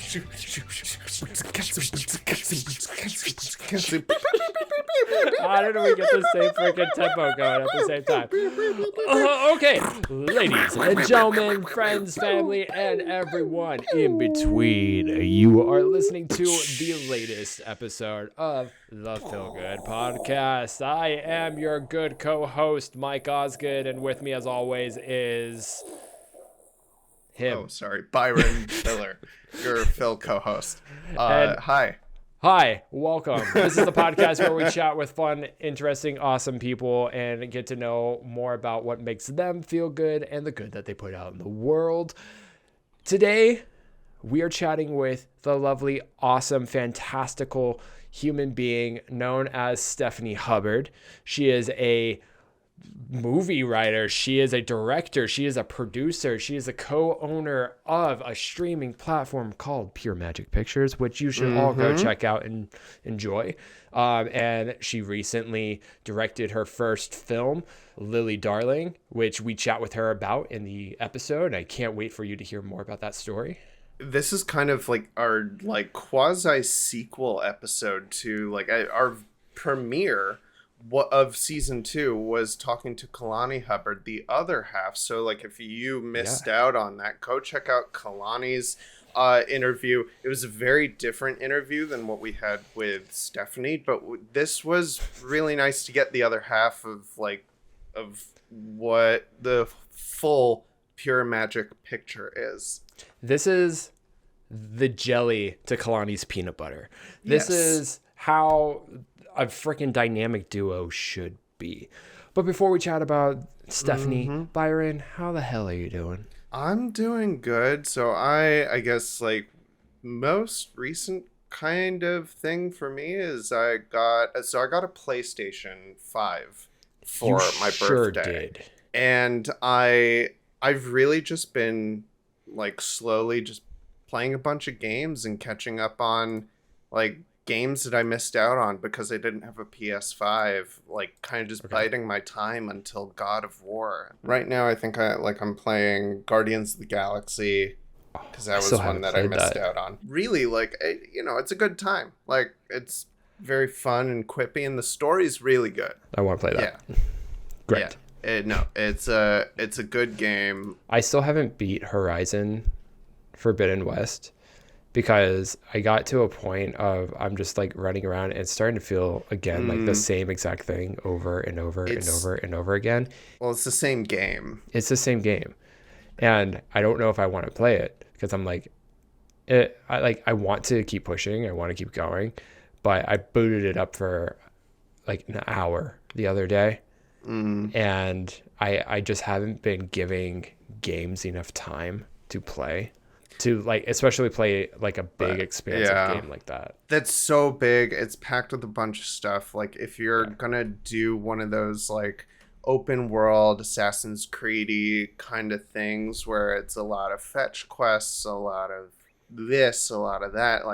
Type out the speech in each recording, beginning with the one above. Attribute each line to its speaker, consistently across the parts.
Speaker 1: How did we get the same freaking tempo going at the same time? Okay, ladies and gentlemen, friends, family, and everyone in between, you are listening to the latest episode of the FillGood podcast. I am your good co-host, Mike Osgood, and with me, as always, is him.
Speaker 2: Oh, sorry, Byron Miller, your Phil co-host. Hi.
Speaker 1: Hi, welcome. This is the podcast where we chat with fun, interesting, awesome people and get to know more about what makes them feel good and the good that they put out in the world. Today, we are chatting with the lovely, awesome, fantastical human being known as Stefanie Hubbard. She is a movie writer, she is a director, she is a producer, she is a co-owner of a streaming platform called Pure Magic Pictures, which you should all go check out and enjoy. And she recently directed her first film, Lily Darling, which we chat with her about in the episode. I can't wait for you to hear more about that story.
Speaker 2: This is kind of like our quasi sequel episode to our premiere of season 2 was talking to Kalani Hubbard, the other half. So if you missed out on that, go check out Kalani's interview. It was a very different interview than what we had with Stefanie, but this was really nice to get the other half of what the full Pure Magic picture is.
Speaker 1: This is the jelly to Kalani's peanut butter. This is how a freaking dynamic duo should be. But before we chat about Stefanie, Byron, how the hell are you doing?
Speaker 2: I'm doing good. So I guess most recent kind of thing for me is I got a PlayStation 5 for my birthday. Did. And I've really just been slowly just playing a bunch of games and catching up on games that I missed out on because I didn't have a PS5, kind of just biding my time until God of War. Right now, I think I'm playing Guardians of the Galaxy because that was one that I missed out on. Really, it's a good time. It's very fun and quippy, and the story's really good.
Speaker 1: I want to play that.
Speaker 2: Yeah.
Speaker 1: Great.
Speaker 2: Yeah. It's a good game.
Speaker 1: I still haven't beat Horizon Forbidden West, because I got to a point of I'm just running around and it's starting to feel again the same exact thing over and over and over and over again.
Speaker 2: Well, it's the same game.
Speaker 1: It's the same game. And I don't know if I want to play it because I'm I want to keep pushing. I want to keep going. But I booted it up for an hour the other day. And I just haven't been giving games enough time to play. To especially play a big expansive game like that.
Speaker 2: That's so big. It's packed with a bunch of stuff. If you're gonna do one of those open world Assassin's Creed-y kind of things where it's a lot of fetch quests, a lot of this, a lot of that,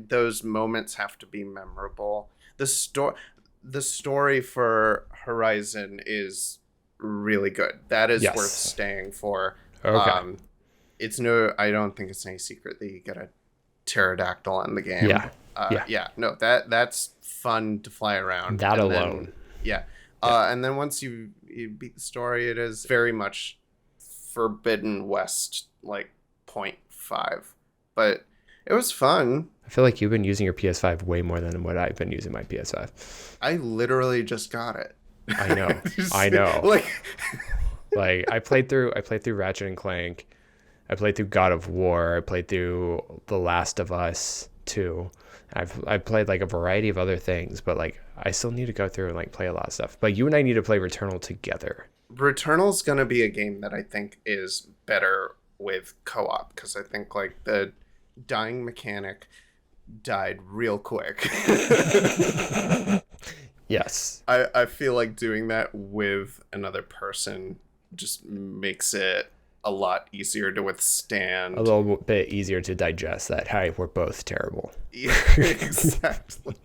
Speaker 2: those moments have to be memorable. The story for Horizon is really good. That is worth staying for.
Speaker 1: Okay.
Speaker 2: I don't think it's any secret that you get a pterodactyl in the game. No, that's fun to fly around.
Speaker 1: That alone.
Speaker 2: And then once you beat the story, it is very much Forbidden West 0.5. But it was fun.
Speaker 1: I feel like you've been using your PS5 way more than what I've been using my PS5.
Speaker 2: I literally just got it.
Speaker 1: I know. I know. I played through Ratchet and Clank. I played through God of War. I played through The Last of Us 2. I've played a variety of other things, but I still need to go through and play a lot of stuff. But you and I need to play Returnal together.
Speaker 2: Returnal's gonna be a game that I think is better with co-op because I think the dying mechanic died real quick.
Speaker 1: Yes.
Speaker 2: I feel like doing that with another person just makes it a lot easier to withstand.
Speaker 1: A little bit easier to digest that, hey, we're both terrible.
Speaker 2: Yeah, exactly.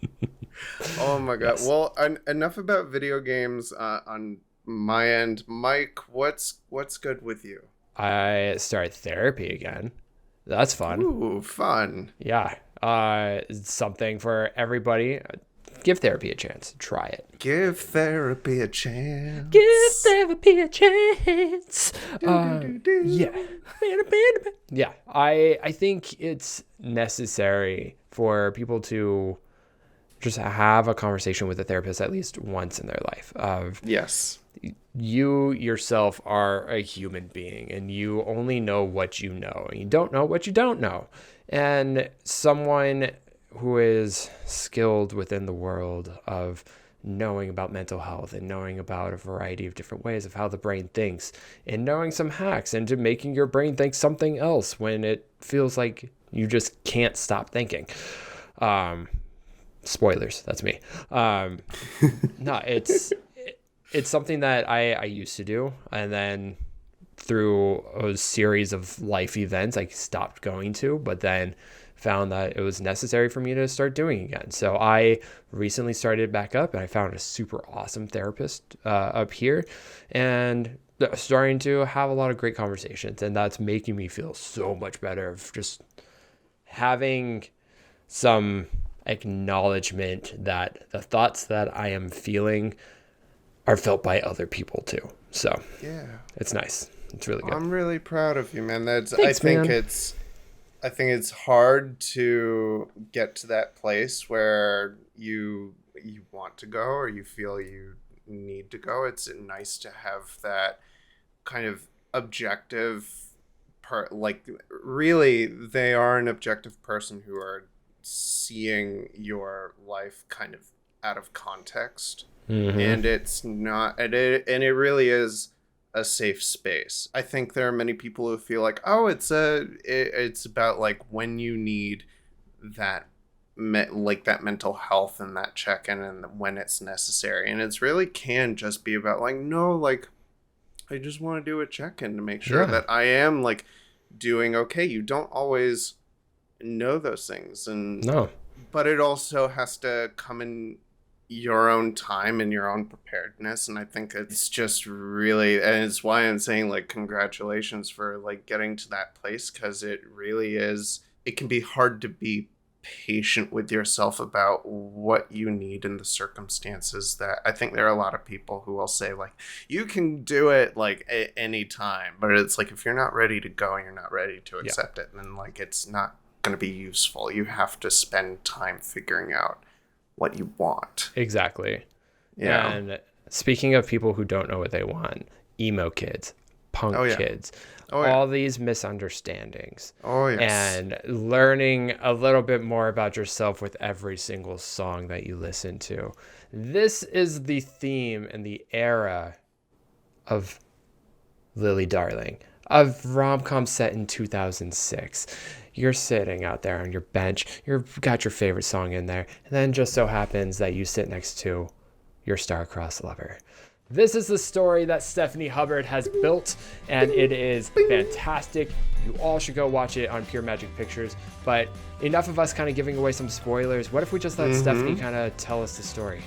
Speaker 2: Oh my God. Yes. Well, enough about video games on my end. Mike, what's good with you?
Speaker 1: I started therapy again. That's fun.
Speaker 2: Ooh, fun.
Speaker 1: Yeah. Something for everybody. Give therapy a chance. Try it.
Speaker 2: Give therapy a chance.
Speaker 1: Give therapy a chance.
Speaker 2: Do-do-do-do.
Speaker 1: Yeah. Yeah. I think it's necessary for people to just have a conversation with a therapist at least once in their life.
Speaker 2: Yes.
Speaker 1: You yourself are a human being, and you only know what you know, and you don't know what you don't know. And someone who is skilled within the world of knowing about mental health and knowing about a variety of different ways of how the brain thinks and knowing some hacks into making your brain think something else when it feels like you just can't stop thinking. Spoilers, that's me. No, it's something that I used to do, and then through a series of life events I stopped going to, but then found that it was necessary for me to start doing again. So I recently started back up, and I found a super awesome therapist up here, and starting to have a lot of great conversations, and that's making me feel so much better of just having some acknowledgement that the thoughts that I am feeling are felt by other people too. So
Speaker 2: yeah,
Speaker 1: it's nice. It's really good.
Speaker 2: I'm really proud of you, man.
Speaker 1: Thanks,
Speaker 2: I think
Speaker 1: man.
Speaker 2: I think it's hard to get to that place where you want to go or you feel you need to go. It's nice to have that kind of objective like really they are an objective person who are seeing your life kind of out of context.
Speaker 1: Mm-hmm.
Speaker 2: And it's not and it really is a safe space. I think there are many people who feel like, oh, it's about like when you need that like that mental health and that check-in and when it's necessary. And it's really can just be about like, no, like I just want to do a check-in to make sure that I am like doing okay. You don't always know those things, and
Speaker 1: No.
Speaker 2: but it also has to come in your own time and your own preparedness. And I think it's just really, and it's why I'm saying like congratulations for like getting to that place, because it really is, it can be hard to be patient with yourself about what you need in the circumstances. That I think there are a lot of people who will say like you can do it like at any time, but it's like if you're not ready to go and you're not ready to accept it, then like it's not going to be useful. You have to spend time figuring out what you want.
Speaker 1: Exactly.
Speaker 2: Yeah.
Speaker 1: And speaking of people who don't know what they want, emo kids, punk kids, all these misunderstandings.
Speaker 2: Oh, yes.
Speaker 1: And learning a little bit more about yourself with every single song that you listen to. This is the theme and the era of Lily Darling, of rom-com set in 2006. You're sitting out there on your bench, you've got your favorite song in there, and then just so happens that you sit next to your star-crossed lover. This is the story that Stefanie Hubbard has built, and it is fantastic. You all should go watch it on Pure Magic Pictures. But enough of us kind of giving away some spoilers. What if we just let Stefanie kind of tell us the story?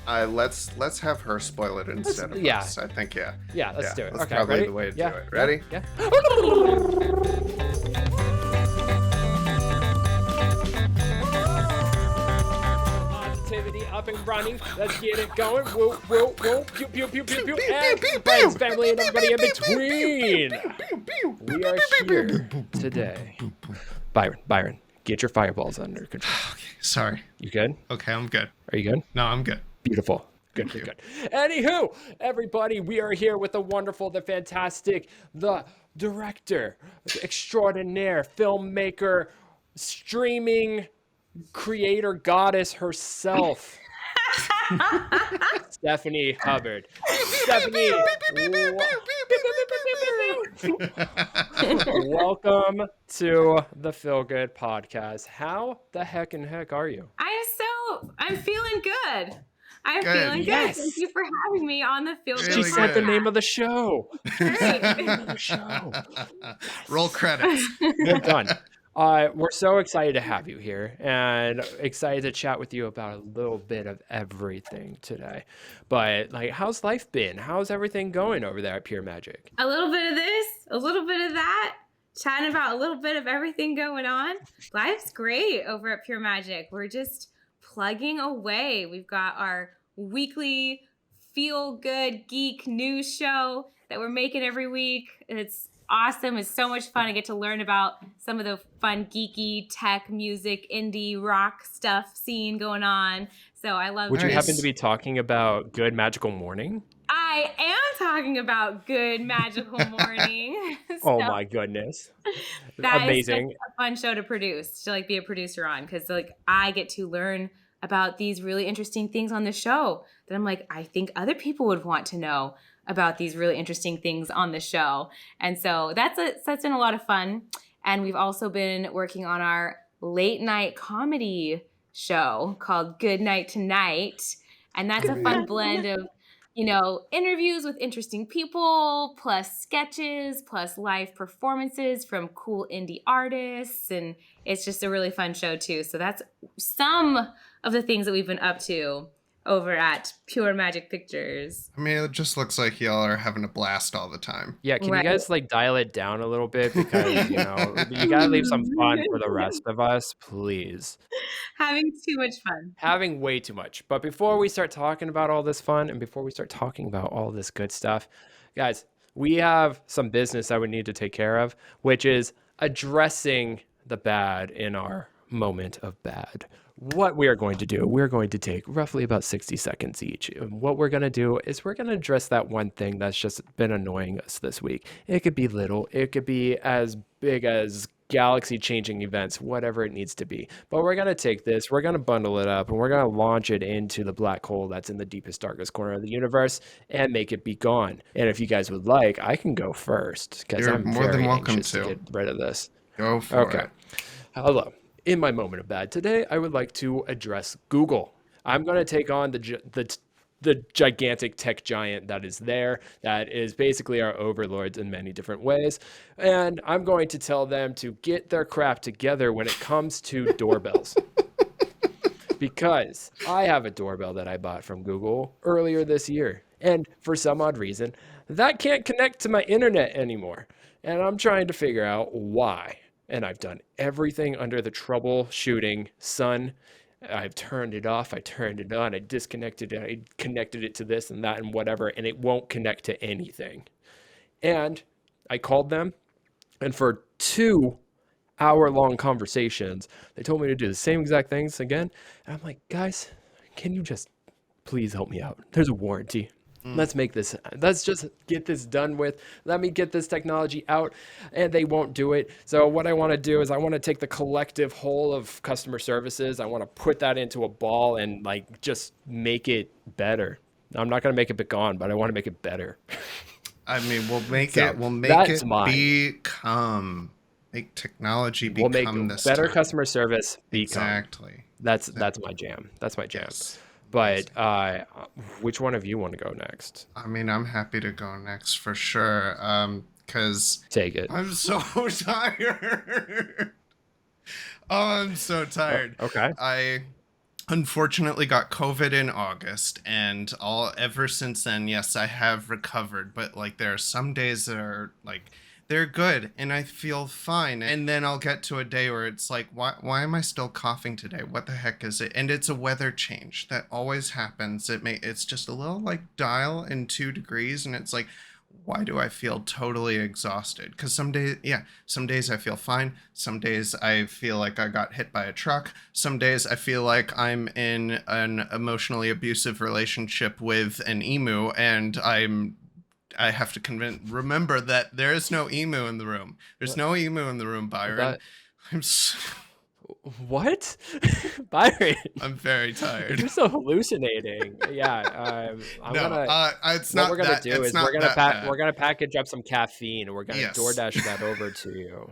Speaker 2: Let's have her spoil it instead of us. I think
Speaker 1: Yeah, let's do it.
Speaker 2: That's
Speaker 1: okay,
Speaker 2: probably
Speaker 1: ready?
Speaker 2: the way to do it. Ready?
Speaker 1: Yeah. Positivity up and running. Let's get it going. Woo, woo, woo. Pew, pew, pew, pew, pew. And friends, family, and everybody in between. We are here today. Byron, get your fireballs under control.
Speaker 2: Okay, sorry.
Speaker 1: You good?
Speaker 2: Okay, I'm good.
Speaker 1: Are you good?
Speaker 2: No, I'm good.
Speaker 1: Beautiful. Good. Anywho, everybody, we are here with the wonderful, the fantastic, the director extraordinaire, filmmaker, streaming creator goddess herself, Stefanie Hubbard. Stefanie, welcome to the FillGood podcast. How the heck are you?
Speaker 3: I'm feeling good. I'm
Speaker 2: Good.
Speaker 3: feeling good.
Speaker 1: Yes.
Speaker 3: Thank you for having me on the FillGood
Speaker 2: Really
Speaker 1: She
Speaker 2: good.
Speaker 1: said the name of the show.
Speaker 3: Great.
Speaker 1: Show.
Speaker 2: Roll credits.
Speaker 1: Well done. We're so excited to have you here and excited to chat with you about a little bit of everything today. But like, how's life been? How's everything going over there at Pure Magic?
Speaker 3: A little bit of this, a little bit of that. chatting about a little bit of everything going on. Life's great over at Pure Magic. We're just plugging away. We've got our weekly feel good geek news show that we're making every week. It's awesome. It's so much fun. I get to learn about some of the fun geeky tech, music, indie, rock stuff scene going on. So I love
Speaker 1: Would you
Speaker 2: Nice.
Speaker 1: happen to be talking about Good Magical Morning?
Speaker 3: I am talking about Good Magical Morning.
Speaker 1: Oh
Speaker 3: So
Speaker 1: my goodness.
Speaker 3: that is such
Speaker 1: Amazing.
Speaker 3: a fun show to produce, to like be a producer on, because like I get to learn about these really interesting things on the show that I'm like, I think other people would want to know about these really interesting things on the show. And so that's been a lot of fun. And we've also been working on our late night comedy show called Good Night Tonight. And that's a fun blend of, interviews with interesting people, plus sketches, plus live performances from cool indie artists. And it's just a really fun show too. So that's some of the things that we've been up to over at Pure Magic Pictures.
Speaker 2: I mean, it just looks like y'all are having a blast all the time.
Speaker 1: Yeah, can
Speaker 3: Right.
Speaker 1: you guys like dial it down a little bit because, you gotta leave some fun for the rest of us, please.
Speaker 3: Having too much fun.
Speaker 1: Having way too much. But before we start talking about all this fun and before we start talking about all this good stuff, guys, we have some business that we need to take care of, which is addressing the bad in our moment of bad. What we are going to do, we're going to take roughly about 60 seconds each. And what we're going to do is we're going to address that one thing that's just been annoying us this week. It could be little, it could be as big as galaxy changing events, whatever it needs to be. But we're going to take this, we're going to bundle it up, and we're going to launch it into the black hole that's in the deepest, darkest corner of the universe and make it be gone. And if you guys would like, I can go first because
Speaker 2: You're
Speaker 1: I'm
Speaker 2: more than
Speaker 1: very
Speaker 2: welcome
Speaker 1: anxious to
Speaker 2: to.
Speaker 1: get rid of this.
Speaker 2: Go for
Speaker 1: Okay.
Speaker 2: it.
Speaker 1: Hello. In my moment of bad today, I would like to address Google. I'm going to take on the gigantic tech giant that is there, that is basically our overlords in many different ways. And I'm going to tell them to get their crap together when it comes to doorbells. Because I have a doorbell that I bought from Google earlier this year. And for some odd reason, that can't connect to my internet anymore. And I'm trying to figure out why. And I've done everything under the troubleshooting sun. I've turned it off, I turned it on, I disconnected it, I connected it to this and that and whatever, and it won't connect to anything. And I called them, and for 2-hour-long conversations, they told me to do the same exact things again. And I'm like, guys, can you just please help me out? There's a warranty. Let's just get this done with. Let me get this technology out, and they won't do it. So what I want to do is I want to take the collective whole of customer services. I want to put that into a ball and like just make it better. I'm not going to make it gone, but I want to make it better.
Speaker 2: I mean, we'll make
Speaker 1: So,
Speaker 2: it
Speaker 1: mine.
Speaker 2: make technology
Speaker 1: We'll
Speaker 2: become
Speaker 1: make
Speaker 2: this
Speaker 1: better
Speaker 2: time.
Speaker 1: customer service become.
Speaker 2: Exactly.
Speaker 1: That's my jam. That's my jam.
Speaker 2: Yes.
Speaker 1: But which one of you want to go next?
Speaker 2: I mean, I'm happy to go next for sure. Because
Speaker 1: Take it.
Speaker 2: I'm so tired. Oh, I'm so tired.
Speaker 1: Okay.
Speaker 2: I unfortunately got COVID in August, and ever since then, yes, I have recovered. But like, there are some days that are like they're good, and I feel fine. And then I'll get to a day where it's like, why am I still coughing today? What the heck is it? And it's a weather change that always happens. It's just a little like dial in 2 degrees, and it's like, why do I feel totally exhausted? Because some days I feel fine. Some days I feel like I got hit by a truck. Some days I feel like I'm in an emotionally abusive relationship with an emu, and I have to remember that there is no emu in the room. There's no emu in the room, Byron.
Speaker 1: What? Byron,
Speaker 2: I'm very tired.
Speaker 1: you're so hallucinating. Yeah,
Speaker 2: It's
Speaker 1: what
Speaker 2: not
Speaker 1: we're gonna
Speaker 2: that.
Speaker 1: do
Speaker 2: It's
Speaker 1: is
Speaker 2: not that bad.
Speaker 1: we're gonna package up some caffeine and we're gonna
Speaker 2: Yes.
Speaker 1: DoorDash that over to you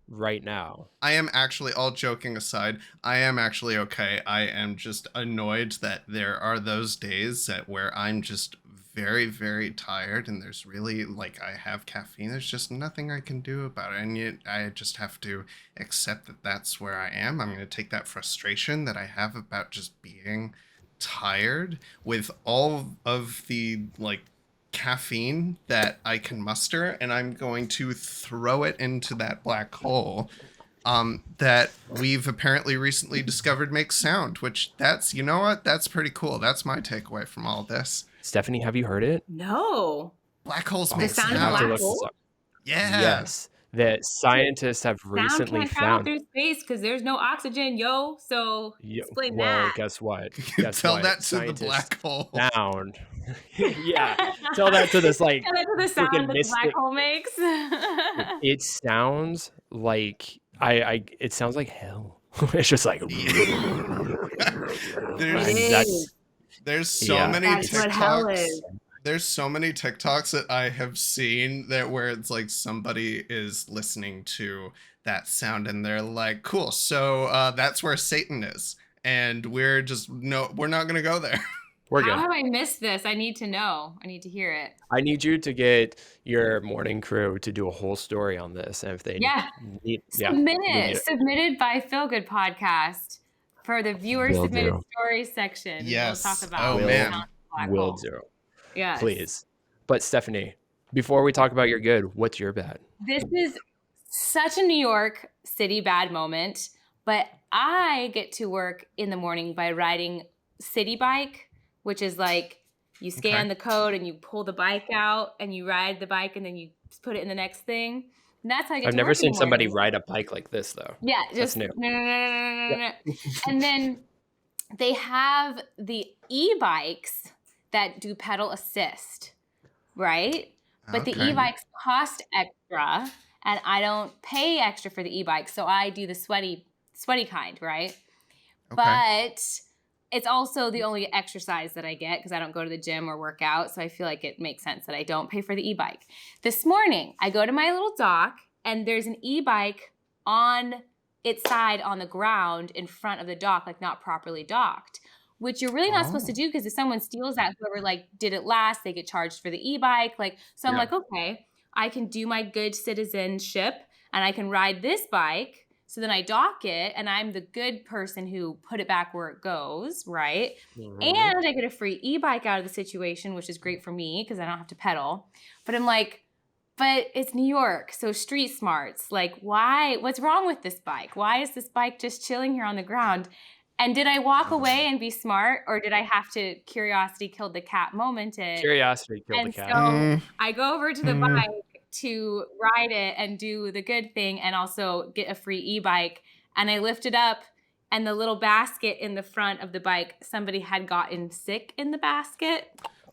Speaker 1: right now.
Speaker 2: I am actually, all joking aside, I am actually okay. I am just annoyed that there are those days where I'm just very, very tired, and there's really, like, I have caffeine. There's just nothing I can do about it, and yet I just have to accept that that's where I am. I'm going to take that frustration that I have about just being tired with all of the, like, caffeine that I can muster, and I'm going to throw it into that black hole that we've apparently recently discovered makes sound, which that's, you know what? That's pretty cool. That's my takeaway from all this.
Speaker 1: Stephanie, have you heard it?
Speaker 3: No.
Speaker 2: Black holes
Speaker 3: The
Speaker 2: make
Speaker 3: sound of a
Speaker 2: sound.
Speaker 3: black hole?
Speaker 2: Yeah.
Speaker 1: Yes. That scientists have
Speaker 3: Sound
Speaker 1: recently
Speaker 3: can't travel
Speaker 1: found.
Speaker 3: through space because there's no oxygen, yo. So explain
Speaker 1: Well,
Speaker 3: that.
Speaker 1: guess what?
Speaker 2: Tell that to the black hole.
Speaker 1: Found. Yeah. Tell that to this like
Speaker 3: Tell that to the sound that the black hole makes.
Speaker 1: It sounds like it sounds like hell. It's just like
Speaker 2: there's so many
Speaker 3: That's
Speaker 2: TikToks.
Speaker 3: what hell is.
Speaker 2: There's so many TikToks that I have seen that where it's like somebody is listening to that sound and they're like, cool, so that's where Satan is. And we're not gonna go there.
Speaker 1: We're good.
Speaker 3: How have I missed this? I need to know. I need to hear it.
Speaker 1: I need you to get your morning crew to do a whole story on this. And if they
Speaker 3: submitted by FillGood Podcast for the viewer submitted stories section.
Speaker 2: Yes.
Speaker 3: We'll talk about
Speaker 1: will do.
Speaker 3: Yes.
Speaker 1: Please. But Stephanie, before we talk about your good, what's your bad?
Speaker 3: This is such a New York City bad moment, but I get to work in the morning by riding City Bike, which is like you scan the code and you pull the bike out and you ride the bike and then you put it in the next thing. And that's how I get
Speaker 1: I've
Speaker 3: to
Speaker 1: never
Speaker 3: work
Speaker 1: seen somebody ride a bike like this though.
Speaker 3: Yeah, just
Speaker 1: new.
Speaker 3: No. And then they have the e-bikes that do pedal assist, right? But the e-bikes cost extra and I don't pay extra for the e-bike. So I do the sweaty kind, right? But it's also the only exercise that I get because I don't go to the gym or work out. So I feel like it makes sense that I don't pay for the e-bike. This morning, I go to my little dock and there's an e-bike on its side on the ground in front of the dock, like not properly docked, which you're really not supposed to do because if someone steals that, whoever like did it last, they get charged for the e-bike. So I'm like, okay, I can do my good citizenship and I can ride this bike. So then I dock it and I'm the good person who put it back where it goes, right? Mm-hmm. And I get a free e-bike out of the situation, which is great for me because I don't have to pedal. But I'm like, but it's New York, so street smarts. Like, why? What's wrong with this bike? Why is this bike just chilling here on the ground? And did I walk away and be smart, or did I have to curiosity killed the cat moment it?
Speaker 1: Curiosity killed the cat.
Speaker 3: And so I go over to the bike to ride it and do the good thing and also get a free e-bike. And I lift it up and the little basket in the front of the bike, somebody had gotten sick in the basket.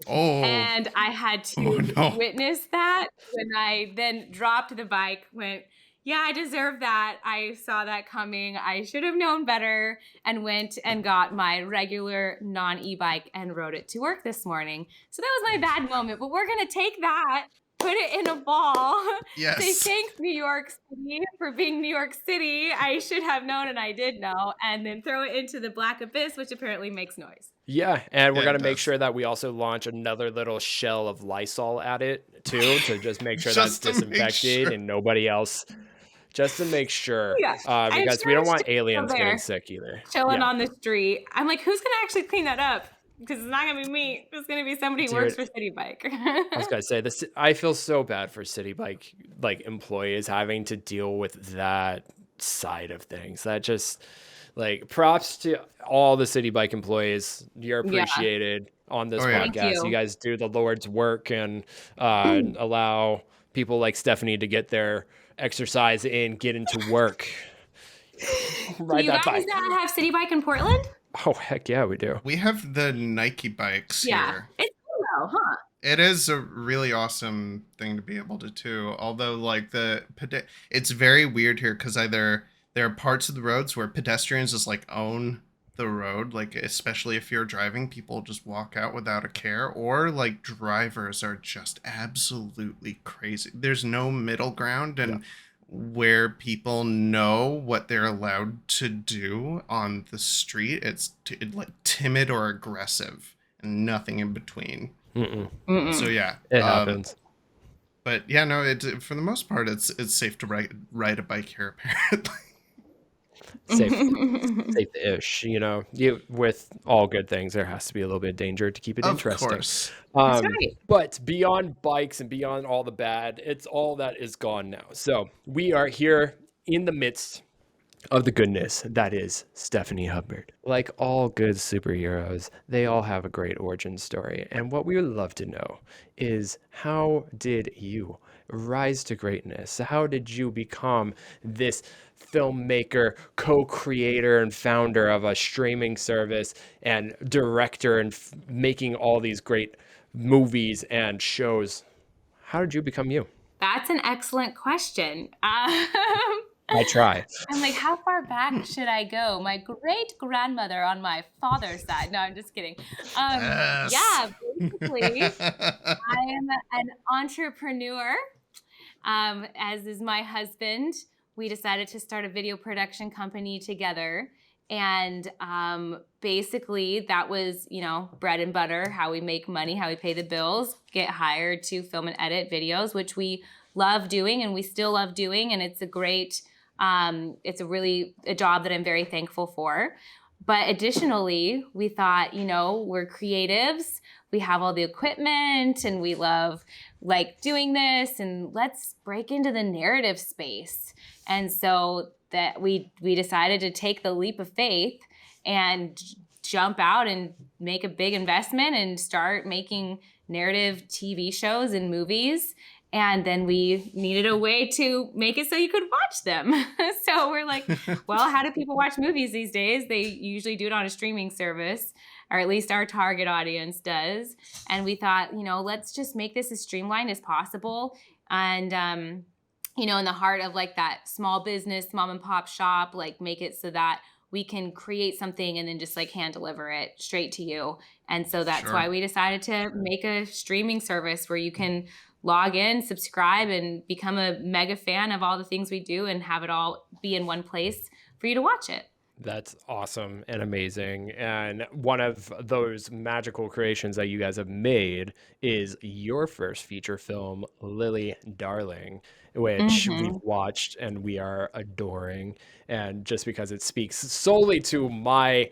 Speaker 2: Oh.
Speaker 3: And I had to witness that when I then dropped the bike, went, yeah, I deserve that. I saw that coming. I should have known better and went and got my regular non-e-bike and rode it to work this morning. So that was my bad moment, but we're going to take that, put it in a ball.
Speaker 2: Yes.
Speaker 3: Say thanks, New York City, for being New York City. I should have known, and I did know. And then throw it into the black abyss, which apparently makes noise.
Speaker 1: Yeah, and we're going to make sure that we also launch another little shell of Lysol at it, too, to just make sure that's disinfected and nobody else... Just to make sure, because we don't want aliens getting sick either.
Speaker 3: Chilling on the street. I'm like, who's going to actually clean that up? Because it's not going to be me. It's going to be somebody who works for City Bike.
Speaker 1: I was going to say, this. I feel so bad for City Bike employees having to deal with that side of things. That just, props to all the City Bike employees. You're appreciated on this podcast. You guys do the Lord's work and allow people like Stephanie to get their exercise in, get into work. Ride that bike.
Speaker 3: Do you guys have City Bike in Portland?
Speaker 1: Oh, heck yeah, we do.
Speaker 2: We have the Nike bikes here.
Speaker 3: It's cool though, huh?
Speaker 2: It is a really awesome thing to be able to do. Although, it's very weird here because either there are parts of the roads where pedestrians just own the road, especially if you're driving, people just walk out without a care, or drivers are just absolutely crazy. There's no middle ground, and where people know what they're allowed to do on the street, it's timid or aggressive and nothing in between. So yeah,
Speaker 1: it happens.
Speaker 2: But yeah, no, for the most part, it's safe to ride a bike here apparently.
Speaker 1: safe-ish, with all good things, there has to be a little bit of danger to keep it
Speaker 2: Of
Speaker 1: interesting.
Speaker 2: course.
Speaker 3: That's right.
Speaker 1: But beyond bikes and beyond all the bad, it's all that is gone now. So we are here in the midst of the goodness that is Stefanie Hubbard. Like all good superheroes, they all have a great origin story. And what we would love to know is, how did you rise to greatness? How did you become this filmmaker, co-creator and founder of a streaming service and director and making all these great movies and shows? How did you become you?
Speaker 3: That's an excellent question.
Speaker 1: I try.
Speaker 3: I'm like, how far back should I go? My great grandmother on my father's side. No, I'm just kidding.
Speaker 2: Yes.
Speaker 3: Yeah, basically, I am an entrepreneur, as is my husband. We decided to start a video production company together. And basically, that was, bread and butter, how we make money, how we pay the bills, get hired to film and edit videos, which we love doing and we still love doing. And it's a great, it's a job that I'm very thankful for. But additionally, we thought, we're creatives. We have all the equipment and we love doing this, and let's break into the narrative space. And so that we decided to take the leap of faith and jump out and make a big investment and start making narrative TV shows and movies. And then we needed a way to make it so you could watch them. So we're like, well, how do people watch movies these days? They usually do it on a streaming service, or at least our target audience does. And we thought, let's just make this as streamlined as possible. And, in the heart of that small business, mom and pop shop, make it so that we can create something and then just hand deliver it straight to you. And so that's why we decided to make a streaming service where you can log in, subscribe, and become a mega fan of all the things we do and have it all be in one place for you to watch it.
Speaker 1: That's awesome and amazing. And one of those magical creations that you guys have made is your first feature film, Lily Darling, which we've watched and we are adoring. And just because it speaks solely to my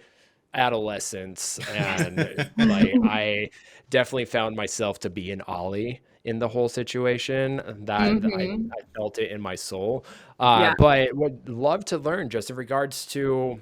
Speaker 1: adolescence, and I definitely found myself to be an Ollie in the whole situation, that I felt it in my soul. But would love to learn just in regards to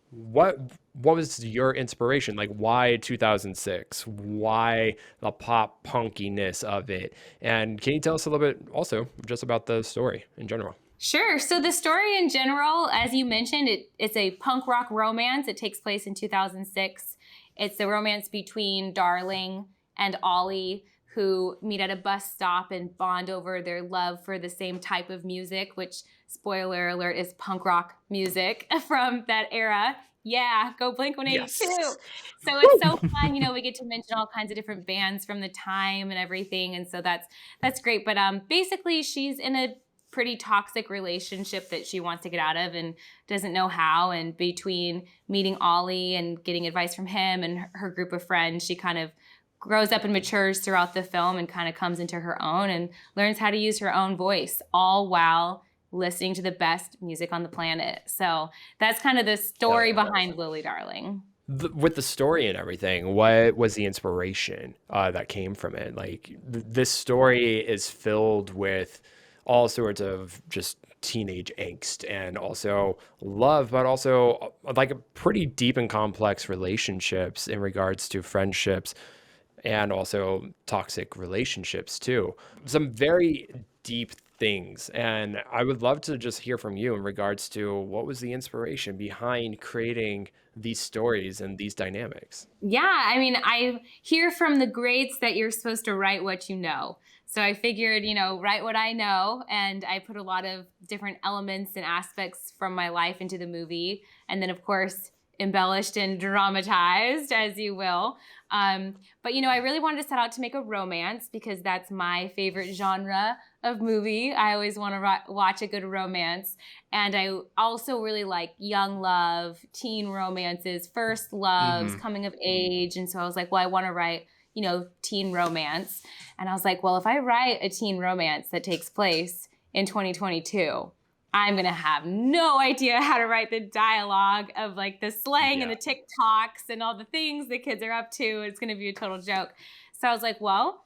Speaker 1: what was your inspiration? Why 2006? Why the pop punkiness of it? And can you tell us a little bit also just about the story in general?
Speaker 3: Sure. So the story in general, as you mentioned, it's a punk rock romance. It takes place in 2006. It's the romance between Darling and Ollie, who meet at a bus stop and bond over their love for the same type of music, which, spoiler alert, is punk rock music from that era. Yeah, go Blink-182. Yes. So it's so fun. We get to mention all kinds of different bands from the time and everything. And so that's great. But basically, she's in a pretty toxic relationship that she wants to get out of and doesn't know how. And between meeting Ollie and getting advice from him and her group of friends, she kind of grows up and matures throughout the film and kind of comes into her own and learns how to use her own voice, all while listening to the best music on the planet. So that's kind of the story behind Lily Darling.
Speaker 1: With the story and everything, what was the inspiration that came from it? This story is filled with all sorts of just teenage angst and also love, but also a pretty deep and complex relationships in regards to friendships and also toxic relationships too. Some very deep things. And I would love to just hear from you in regards to what was the inspiration behind creating these stories and these dynamics.
Speaker 3: Yeah, I hear from the greats that you're supposed to write what you know. So I figured, write what I know. And I put a lot of different elements and aspects from my life into the movie. And then, of course, embellished and dramatized, as you will. But I really wanted to set out to make a romance because that's my favorite genre of movie. I always want to watch a good romance. And I also really like young love, teen romances, first loves, coming of age. And so I was like, well, I want to write, teen romance. And I was like, well, if I write a teen romance that takes place in 2022, I'm going to have no idea how to write the dialogue of like the slang and the TikToks and all the things the kids are up to. It's going to be a total joke. So I was like, well,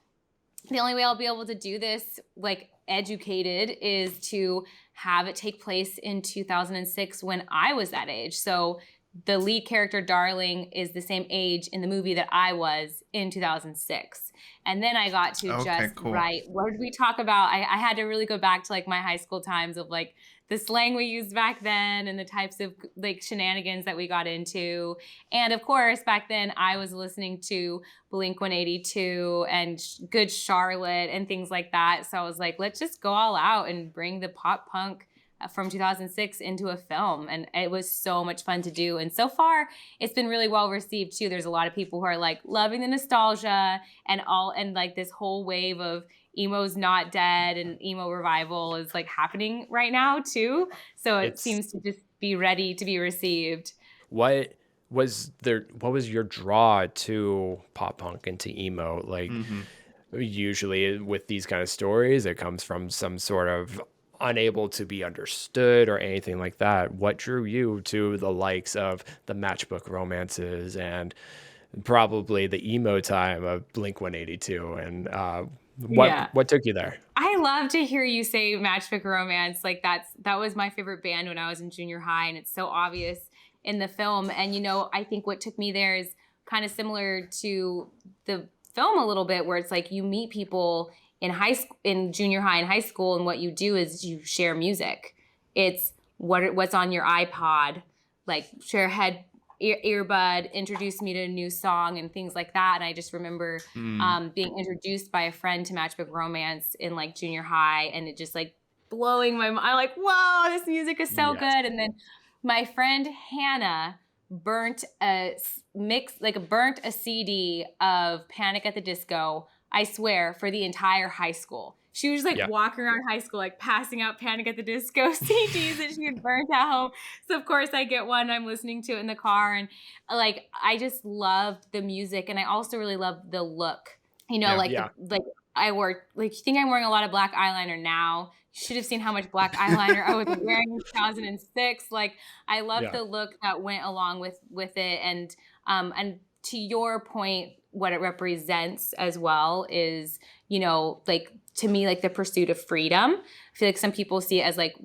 Speaker 3: the only way I'll be able to do this like educated is to have it take place in 2006 when I was that age. So the lead character, Darling, is the same age in the movie that I was in 2006. And then I got to write, what did we talk about? I had to really go back to like my high school times of like the slang we used back then and the types of like shenanigans that we got into. And of course, back then I was listening to Blink-182 and Good Charlotte and things like that. So I was like, let's just go all out and bring the pop punk from 2006 into a film. And it was so much fun to do. And so far it's been really well received too. There's a lot of people who are like loving the nostalgia and like this whole wave of emo's not dead and emo revival is like happening right now too. So it seems to just be ready to be received.
Speaker 1: What was your draw to pop punk and to emo? Like usually with these kind of stories, it comes from some sort of unable to be understood or anything like that. What drew you to the likes of the matchbook romances and probably the emo time of Blink-182 and what took you there?
Speaker 3: I love to hear you say matchbook romance. Like that was my favorite band when I was in junior high, and it's so obvious in the film. And you know, I think what took me there is kind of similar to the film a little bit, where it's like you meet people in junior high and high school, and what you do is you share music. It's what's on your iPod, like share earbud, introduce me to a new song and things like that. And I just remember being introduced by a friend to Matchbook Romance in like junior high, and it just like blowing my mind. I'm like, whoa, this music is so good. And then my friend Hannah burnt a CD of Panic at the Disco, I swear, for the entire high school. She was like walking around high school, like passing out Panic at the Disco CDs that she had burnt at home. So of course I get one, I'm listening to it in the car, and like I just loved the music, and I also really loved the look. You know, I wore, like, you think I'm wearing a lot of black eyeliner now. You should have seen how much black eyeliner I was wearing in 2006. Like, I loved the look that went along with it, and to your point, what it represents as well is, you know, like, to me, like the pursuit of freedom. I feel like some people see it as like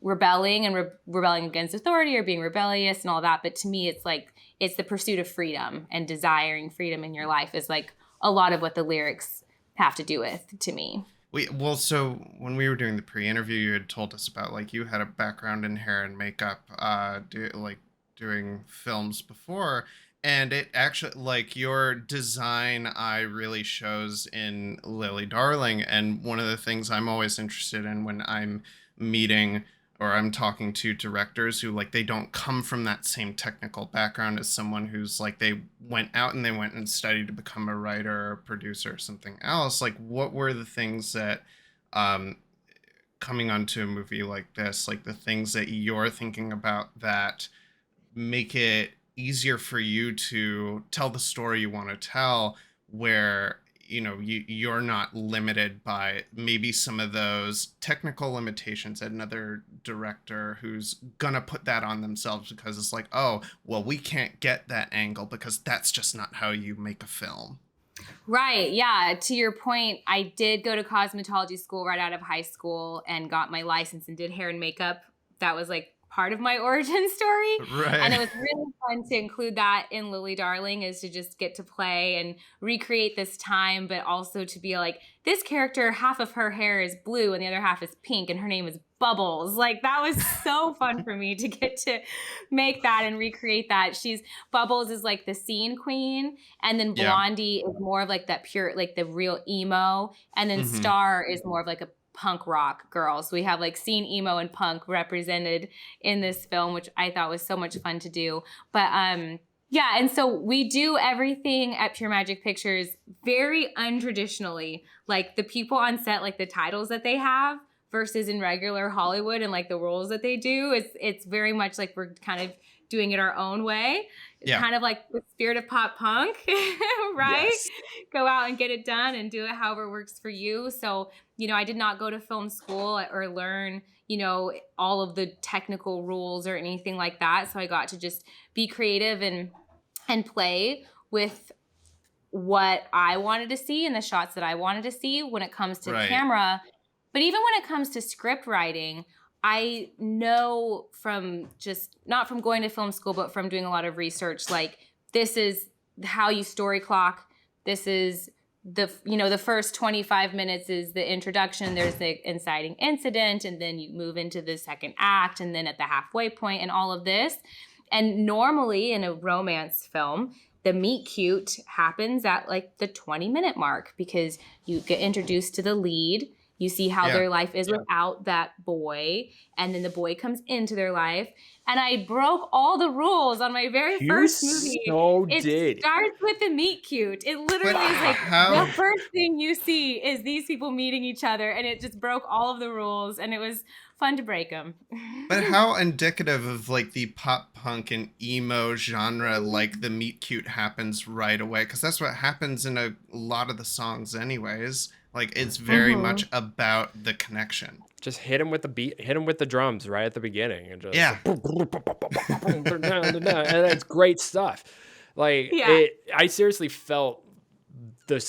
Speaker 3: rebelling and rebelling against authority or being rebellious and all that. But to me, it's like, it's the pursuit of freedom and desiring freedom in your life is like a lot of what the lyrics have to do with, to me.
Speaker 2: So when we were doing the pre-interview, you had told us about like you had a background in hair and makeup, doing films before. And it actually, like, your design eye really shows in Lily Darling. And one of the things I'm always interested in when I'm meeting or I'm talking to directors who, like, they don't come from that same technical background as someone who's, like, they went and studied to become a writer or producer or something else. Like, what were the things that, coming onto a movie like this, like, the things that you're thinking about that make it easier for you to tell the story you want to tell, where, you know, you're not limited by maybe some of those technical limitations that another director who's gonna put that on themselves because it's like, oh, well, we can't get that angle because that's just not how you make a film.
Speaker 3: Right. Yeah. To your point, I did go to cosmetology school right out of high school and got my license and did hair and makeup. That was like part of my origin story.
Speaker 2: Right.
Speaker 3: And it was really fun to include that in Lily Darling, is to just get to play and recreate this time, but also to be like, this character, half of her hair is blue and the other half is pink and her name is Bubbles. Like, that was so fun for me to get to make that and recreate that. Bubbles is like the scene queen, and then Blondie is more of like that pure, like the real emo, and then Star is more of like a punk rock girl. So we have like scene emo and punk represented in this film, which I thought was so much fun to do. But yeah, and so we do everything at Pure Magic Pictures very untraditionally. Like the people on set, like the titles that they have versus in regular Hollywood and like the roles that they do, it's very much like we're kind of doing it our own way. It's kind of like the spirit of pop punk, right? Yes. Go out and get it done and do it however works for you. So, you know, I did not go to film school or learn, all of the technical rules or anything like that. So I got to just be creative and play with what I wanted to see and the shots that I wanted to see when it comes to camera. But even when it comes to script writing, I know from just not from going to film school, but from doing a lot of research, like this is how you story clock. This is the first 25 minutes is the introduction. There's the inciting incident, and then you move into the second act, and then at the halfway point and all of this. And normally in a romance film, the meet cute happens at like the 20-minute mark because you get introduced to the lead. You see how their life is without that boy, and then the boy comes into their life. And I broke all the rules on my very first movie. It starts with the meet cute. It literally is like the first thing you see is these people meeting each other, and it just broke all of the rules, and it was fun to break them.
Speaker 2: But how indicative of like the pop punk and emo genre, like the meet cute happens right away, because that's what happens in a lot of the songs anyways. Like, it's very much about the connection.
Speaker 1: Just hit him with the beat, hit him with the drums right at the beginning. And just and it's great stuff. Like, I seriously felt I'm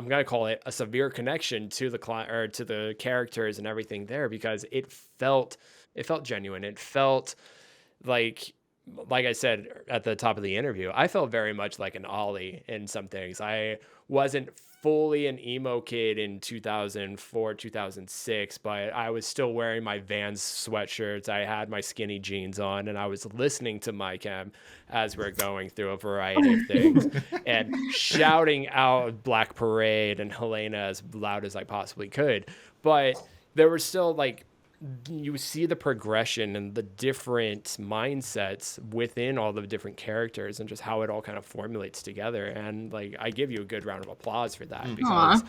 Speaker 1: going to call it a severe connection to the characters and everything there, because it felt genuine. It felt like I said at the top of the interview, I felt very much like an Ollie in some things. I wasn't fully an emo kid in 2004, 2006, but I was still wearing my Vans sweatshirts. I had my skinny jeans on, and I was listening to My Chem as we're going through a variety of things and shouting out Black Parade and Helena as loud as I possibly could. But there were still like, you see the progression and the different mindsets within all the different characters and just how it all kind of formulates together. And like, I give you a good round of applause for that because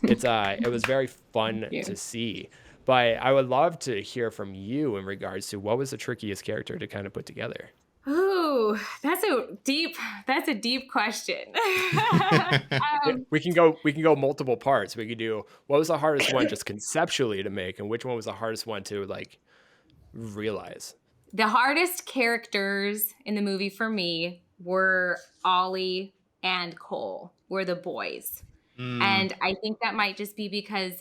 Speaker 1: it was very fun to see. But I would love to hear from you in regards to what was the trickiest character to kind of put together.
Speaker 3: Ooh, that's a deep question.
Speaker 1: We can go multiple parts. We could do, what was the hardest one just conceptually to make, and which one was the hardest one to like realize?
Speaker 3: The hardest characters in the movie for me were Ollie and Cole, were the boys. And I think that might just be because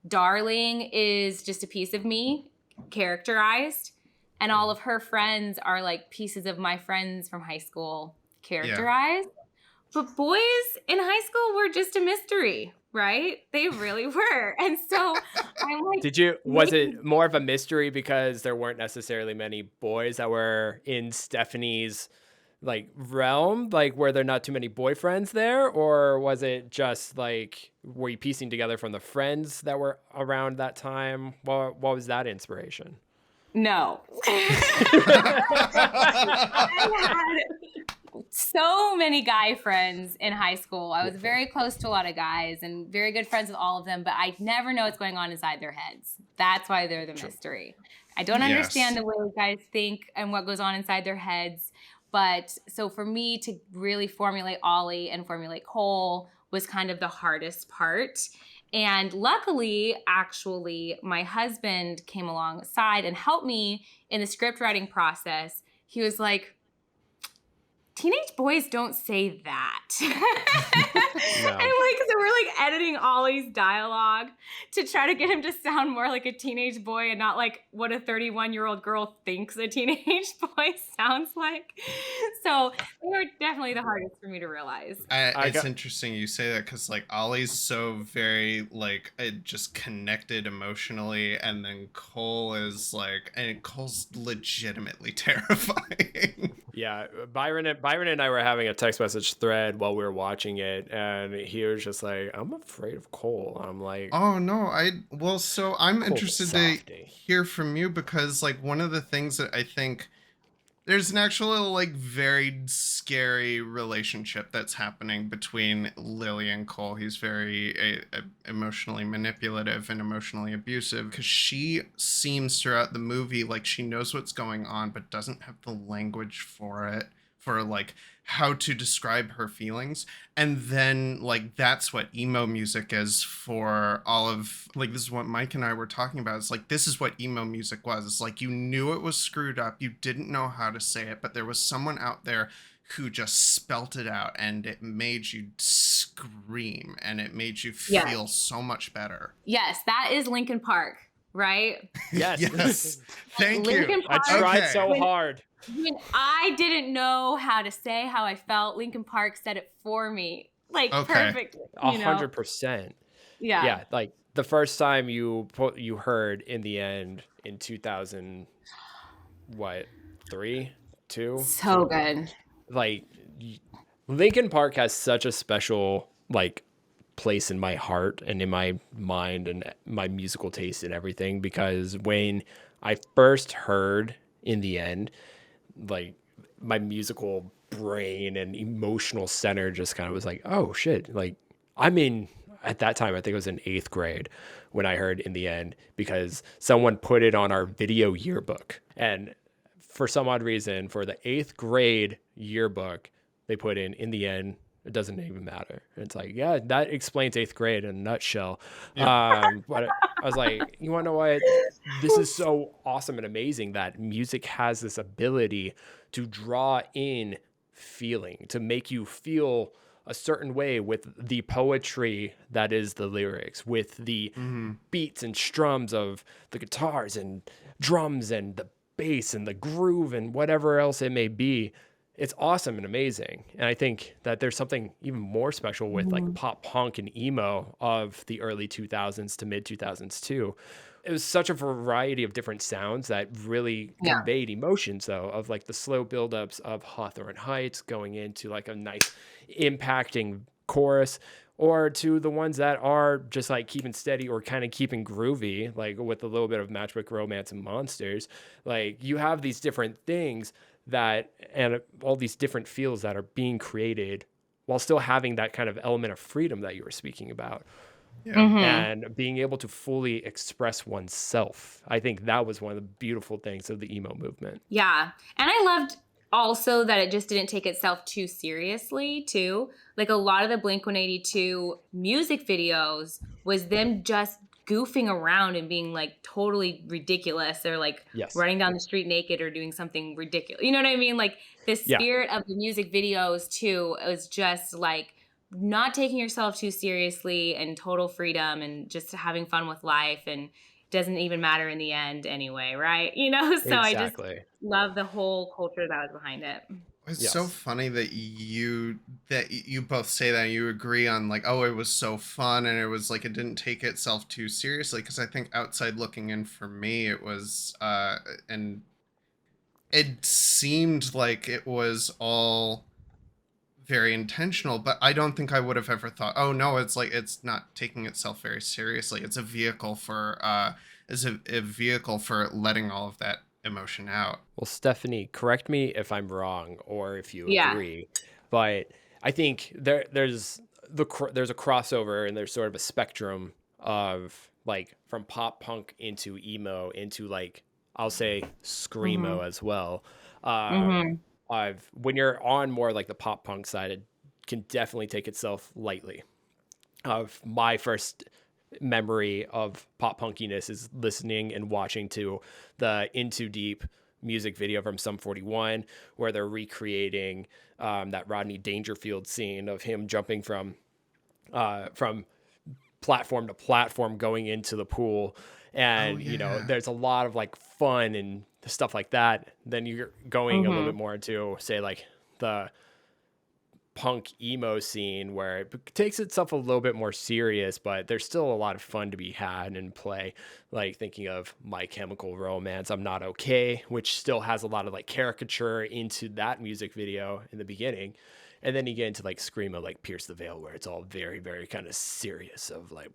Speaker 3: Darling is just a piece of me characterized. And all of her friends are like pieces of my friends from high school characterized. But boys in high school were just a mystery, right? They really were. And so I'm like,
Speaker 1: was it more of a mystery because there weren't necessarily many boys that were in Stefanie's like realm? Like, were there not too many boyfriends there? Or was it just like, were you piecing together from the friends that were around that time? What was that inspiration?
Speaker 3: No. I had so many guy friends in high school. I was very close to a lot of guys and very good friends with all of them, but I never know what's going on inside their heads. That's why they're the mystery. I don't understand the way guys think and what goes on inside their heads. But so for me to really formulate Ollie and formulate Cole was kind of the hardest part. And luckily, actually, my husband came alongside and helped me in the script writing process. He was like, teenage boys don't say that. No. And so we're like editing Ollie's dialogue to try to get him to sound more like a teenage boy and not like what a 31-year-old girl thinks a teenage boy sounds like. So they were definitely the hardest for me to realize.
Speaker 2: It's interesting you say that because like Ollie's so very like just connected emotionally, and then Cole is like, and Cole's legitimately terrifying.
Speaker 1: Yeah, Byron and I were having a text message thread while we were watching it, and he was just like, "I'm afraid of Cole." I'm like,
Speaker 2: "Oh no, so I'm interested to hear from you because like one of the things that I think there's an actual like very scary relationship that's happening between Lily and Cole. He's very emotionally manipulative and emotionally abusive because she seems throughout the movie like she knows what's going on but doesn't have the language for it for like how to describe her feelings. And then like that's what emo music is for all of, like, this is what Mike and I were talking about. It's like, this is what emo music was. It's like, you knew it was screwed up, you didn't know how to say it, but there was someone out there who just spelt it out, and it made you scream, and it made you feel so much better.
Speaker 3: Yes, that is Linkin Park, right?
Speaker 1: Yes.
Speaker 2: Yes. Thank
Speaker 3: Linkin
Speaker 2: you.
Speaker 3: Park.
Speaker 1: I tried
Speaker 2: Okay.
Speaker 1: so hard.
Speaker 3: When I didn't know how to say how I felt, Linkin Park said it for me, like perfectly.
Speaker 1: 100%. Yeah, like the first time you heard In the End in 2000, what, 3, 2?
Speaker 3: So good.
Speaker 1: Like, Linkin Park has such a special like place in my heart and in my mind and my musical taste and everything, because when I first heard In the End, like my musical brain and emotional center just kind of was like, oh shit, like at that time I think it was in 8th grade when I heard In the End, because someone put it on our video yearbook, and for some odd reason for the 8th grade yearbook they put in the end, it doesn't even matter. And it's like, yeah, that explains 8th grade in a nutshell. Yeah. But I was like, you want to know what? This is so awesome and amazing that music has this ability to draw in feeling, to make you feel a certain way with the poetry that is the lyrics, with the beats and strums of the guitars and drums and the bass and the groove and whatever else it may be. It's awesome and amazing. And I think that there's something even more special with like pop punk and emo of the early 2000s to mid 2000s too. It was such a variety of different sounds that really conveyed emotions, though, of like the slow buildups of Hawthorne Heights going into like a nice impacting chorus, or to the ones that are just like keeping steady or kind of keeping groovy, like with a little bit of Matchbook Romance and Monsters. Like you have these different things that, and all these different feels that are being created while still having that kind of element of freedom that you were speaking about. Yeah. And being able to fully express oneself. I think that was one of the beautiful things of the emo movement.
Speaker 3: Yeah. And I loved also that it just didn't take itself too seriously too. Like a lot of the Blink-182 music videos was them just goofing around and being like totally ridiculous, or like running down the street naked or doing something ridiculous. You know what I mean? Like the spirit of the music videos too was just like not taking yourself too seriously and total freedom and just having fun with life, and doesn't even matter in the end anyway, right? You know, so I just love the whole culture that was behind it.
Speaker 2: It's so funny that you both say that you agree on like, oh, it was so fun and it was like it didn't take itself too seriously, because I think outside looking in for me it was and it seemed like it was all very intentional, but I don't think I would have ever thought, oh no, it's like it's not taking itself very seriously. It's a vehicle for vehicle for letting all of that emotion out.
Speaker 1: Well, Stephanie, correct me if I'm wrong or if you agree, but I think there's a crossover and there's sort of a spectrum of like from pop punk into emo into like, I'll say screamo as well. When you're on more like the pop punk side, it can definitely take itself lightly. Of my first memory of pop punkiness is listening and watching to the Into Deep music video from Sum 41, where they're recreating that Rodney Dangerfield scene of him jumping from platform to platform going into the pool. And, you know, there's a lot of like fun and stuff like that. Then you're going a little bit more into, say, like the punk emo scene where it takes itself a little bit more serious, but there's still a lot of fun to be had and play. Like thinking of My Chemical Romance, I'm Not Okay, which still has a lot of like caricature into that music video in the beginning. And then you get into like screamo, like Pierce the Veil, where it's all very, very kind of serious of like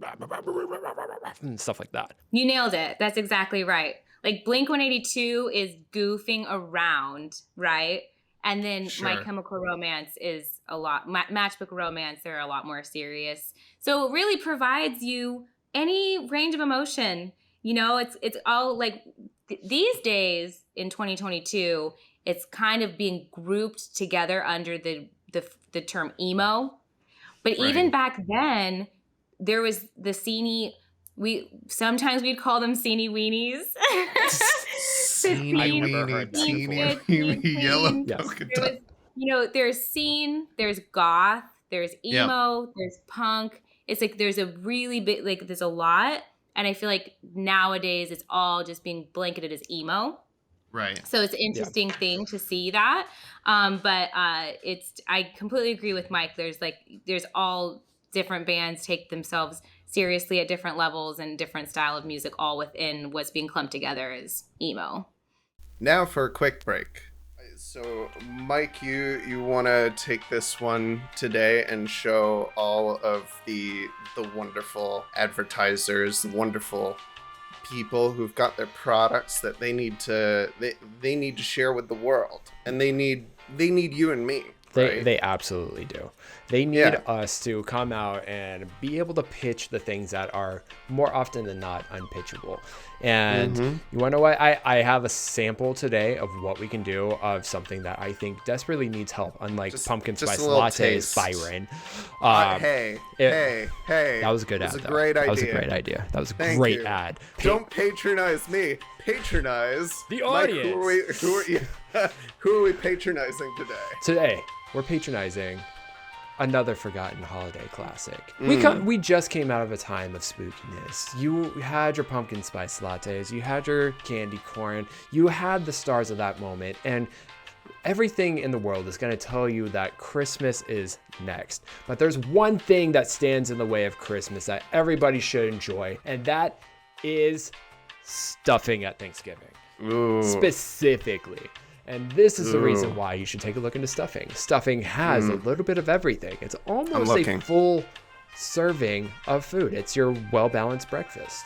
Speaker 1: and stuff like that.
Speaker 3: You nailed it. That's exactly right. Like Blink-182 is goofing around, right? And then My Chemical Romance is a lot, Matchbook Romance, they're a lot more serious. So it really provides you any range of emotion. You know, it's all like these days in 2022, it's kind of being grouped together under the term emo. But even back then, there was the sceenie. Sometimes we'd call them sceenie weenies.
Speaker 2: Teeny weeny, teeny weeny, yellow polka dot.
Speaker 3: There's scene, there's goth, there's emo, there's punk. It's like there's a really big, like there's a lot. And I feel like nowadays it's all just being blanketed as emo.
Speaker 2: Right.
Speaker 3: So it's an interesting thing to see that. But I completely agree with Mike. There's all different bands take themselves seriously at different levels and different style of music, all within what's being clumped together as emo.
Speaker 2: Now for a quick break. So, Mike, you want to take this one today and show all of the wonderful advertisers, the wonderful people who've got their products that they need to share with the world, and they need you and me. Right?
Speaker 1: They absolutely do. They need us to come out and be able to pitch the things that are more often than not unpitchable. And you want to know what? I have a sample today of what we can do of something that I think desperately needs help, unlike pumpkin spice lattes,
Speaker 2: taste.
Speaker 1: Byron.
Speaker 2: Hey.
Speaker 1: That was a good ad.
Speaker 2: That was a great idea.
Speaker 1: That was a great idea. That was a
Speaker 2: Thank
Speaker 1: great
Speaker 2: you.
Speaker 1: ad.
Speaker 2: Don't patronize me. Patronize
Speaker 1: the
Speaker 2: Mike,
Speaker 1: audience.
Speaker 2: who are we patronizing today?
Speaker 1: Today, we're patronizing another forgotten holiday classic. We just came out of a time of spookiness. You had your pumpkin spice lattes, you had your candy corn, you had the stars of that moment, and everything in the world is going to tell you that Christmas is next. But there's one thing that stands in the way of Christmas that everybody should enjoy, and that is stuffing at Thanksgiving.
Speaker 2: Ooh.
Speaker 1: Specifically. And this is the reason why you should take a look into stuffing. Stuffing has a little bit of everything. It's almost a full serving of food. It's your well-balanced breakfast.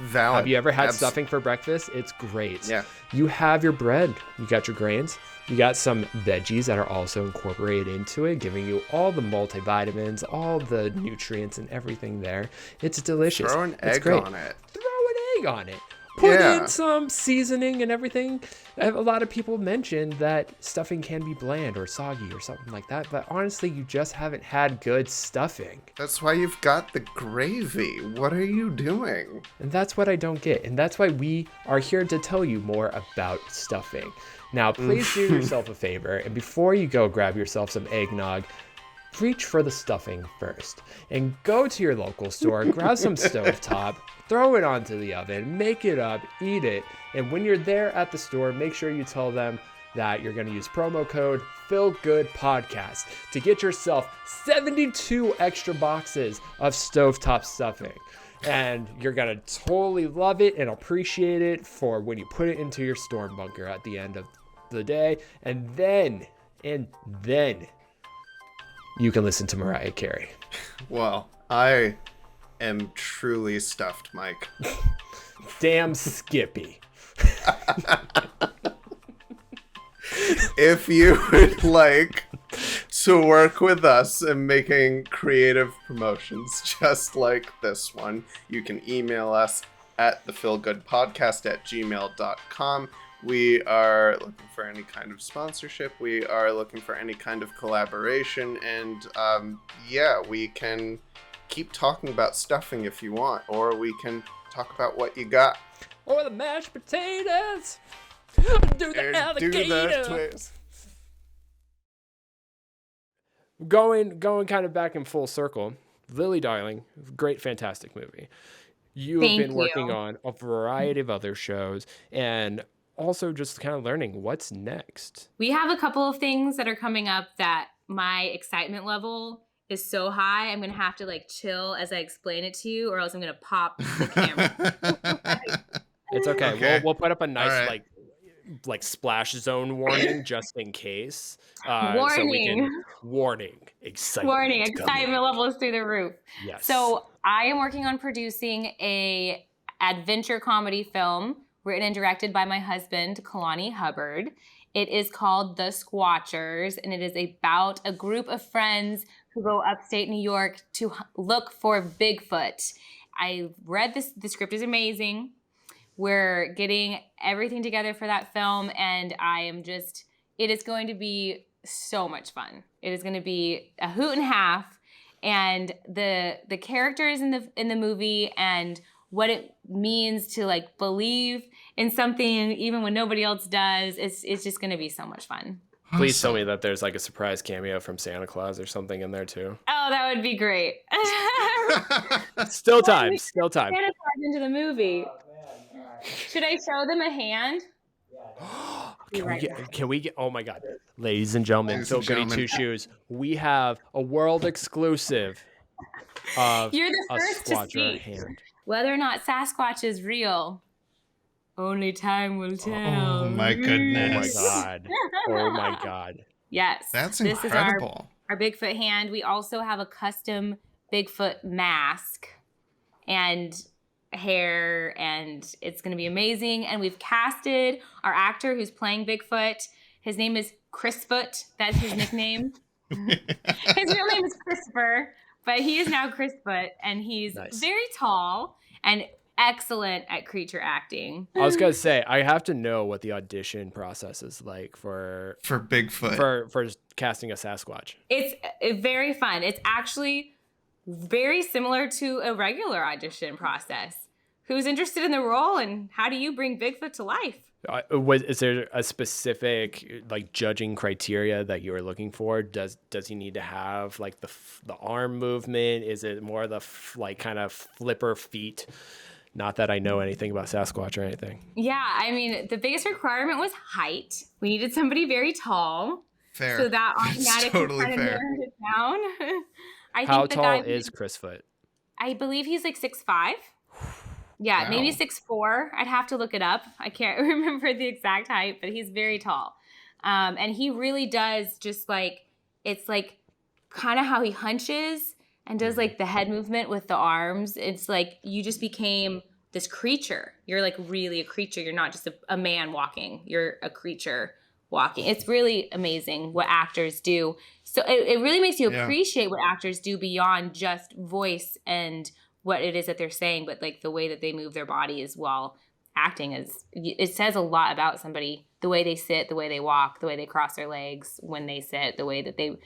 Speaker 2: Valid.
Speaker 1: Have you ever had stuffing for breakfast? It's great.
Speaker 2: Yeah.
Speaker 1: You have your bread. You got your grains. You got some veggies that are also incorporated into it, giving you all the multivitamins, all the nutrients and everything there. It's delicious.
Speaker 2: Throw an
Speaker 1: It's
Speaker 2: egg
Speaker 1: great.
Speaker 2: on it.
Speaker 1: Throw an egg on it. Put in some seasoning and everything. A lot of people mention that stuffing can be bland or soggy or something like that, but honestly, you just haven't had good stuffing.
Speaker 2: That's why you've got the gravy. What are you doing?
Speaker 1: And that's what I don't get. And that's why we are here to tell you more about stuffing. Now, please do yourself a favor, and before you go grab yourself some eggnog, reach for the stuffing first and go to your local store, grab some stovetop, throw it onto the oven, make it up, eat it. And when you're there at the store, make sure you tell them that you're going to use promo code FillGood Podcast to get yourself 72 extra boxes of stovetop stuffing. And you're going to totally love it and appreciate it for when you put it into your storm bunker at the end of the day. And then you can listen to Mariah Carey.
Speaker 2: Well, I am truly stuffed, Mike.
Speaker 1: Damn Skippy.
Speaker 2: If you would like to work with us in making creative promotions just like this one, you can email us at thefillgoodpodcast@gmail.com. We are looking for any kind of sponsorship. We are looking for any kind of collaboration. And we can keep talking about stuffing if you want, or we can talk about what you got.
Speaker 1: Or the mashed potatoes. Do the alligator. Going kind of back in full circle. Lily Darling, great, fantastic movie. You have been working on a variety of other shows and also just kind of learning what's next.
Speaker 3: We have a couple of things that are coming up that my excitement level is so high, I'm going to have to chill as I explain it to you, or else I'm going to pop the camera.
Speaker 1: It's okay.
Speaker 2: Okay.
Speaker 1: We'll put up a nice
Speaker 2: right.
Speaker 1: like splash zone warning just in case.
Speaker 3: Warning.
Speaker 1: Warning. Excitement.
Speaker 3: Warning. Excitement level is through the roof.
Speaker 1: Yes.
Speaker 3: So I am working on producing a adventure comedy film written and directed by my husband, Kalani Hubbard. It is called The Squatchers, and it is about a group of friends who go upstate New York to look for Bigfoot. I read this. The script is amazing. We're getting everything together for that film, and I am just It is going to be so much fun. It is going to be a hoot and a half, and the characters in the movie and what it means to like believe in something even when nobody else does. It's just going to be so much fun.
Speaker 1: Please tell me that there's like a surprise cameo from Santa Claus or something in there too.
Speaker 3: Oh, that would be great.
Speaker 1: Still time.
Speaker 3: Santa Claus into the movie. Should I show them a hand?
Speaker 1: Can we get, oh my God. Ladies and gentlemen, Phil Goody Two Shoes, we have a world exclusive of
Speaker 3: You're the
Speaker 1: a
Speaker 3: first to
Speaker 1: Squatcher
Speaker 3: see.
Speaker 1: hand.
Speaker 3: Whether or not Sasquatch is real, only time will tell.
Speaker 2: Oh my goodness.
Speaker 1: Oh my God. Oh my God.
Speaker 3: Yes.
Speaker 2: That's
Speaker 3: this
Speaker 2: incredible.
Speaker 3: Is our Bigfoot hand. We also have a custom Bigfoot mask and hair, and it's going to be amazing. And we've casted our actor who's playing Bigfoot. His name is Chrisfoot. That's his nickname. His real name is Christopher, but he is now Chrisfoot, and he's very tall and excellent at creature acting.
Speaker 1: I was gonna say, I have to know what the audition process is like for
Speaker 2: Bigfoot,
Speaker 1: for casting a Sasquatch.
Speaker 3: It's very fun. It's actually very similar to a regular audition process. Who's interested in the role, and how do you bring Bigfoot to life?
Speaker 1: Is there a specific like judging criteria that you are looking for? Does he need to have like the arm movement? Is it more the like kind of flipper feet? Not that I know anything about Sasquatch or anything.
Speaker 3: Yeah, I mean, the biggest requirement was height. We needed somebody very tall.
Speaker 2: Fair.
Speaker 3: So that automatically
Speaker 2: totally
Speaker 3: kind of
Speaker 2: fair.
Speaker 3: narrowed it down.
Speaker 1: How tall is Chrisfoot?
Speaker 3: I believe he's like 6'5". Yeah,
Speaker 2: Wow.
Speaker 3: maybe 6'4". I'd have to look it up. I can't remember the exact height, but he's very tall. And he really does just like, it's like kind of how he hunches and does like the head movement with the arms. It's like you just became this creature. You're like really a creature. You're not just a man walking. You're a creature walking. It's really amazing what actors do. So it really makes you appreciate what actors do beyond just voice and what it is that they're saying, but like the way that they move their body as well. Acting it says a lot about somebody, the way they sit, the way they walk, the way they cross their legs when they sit, the way that they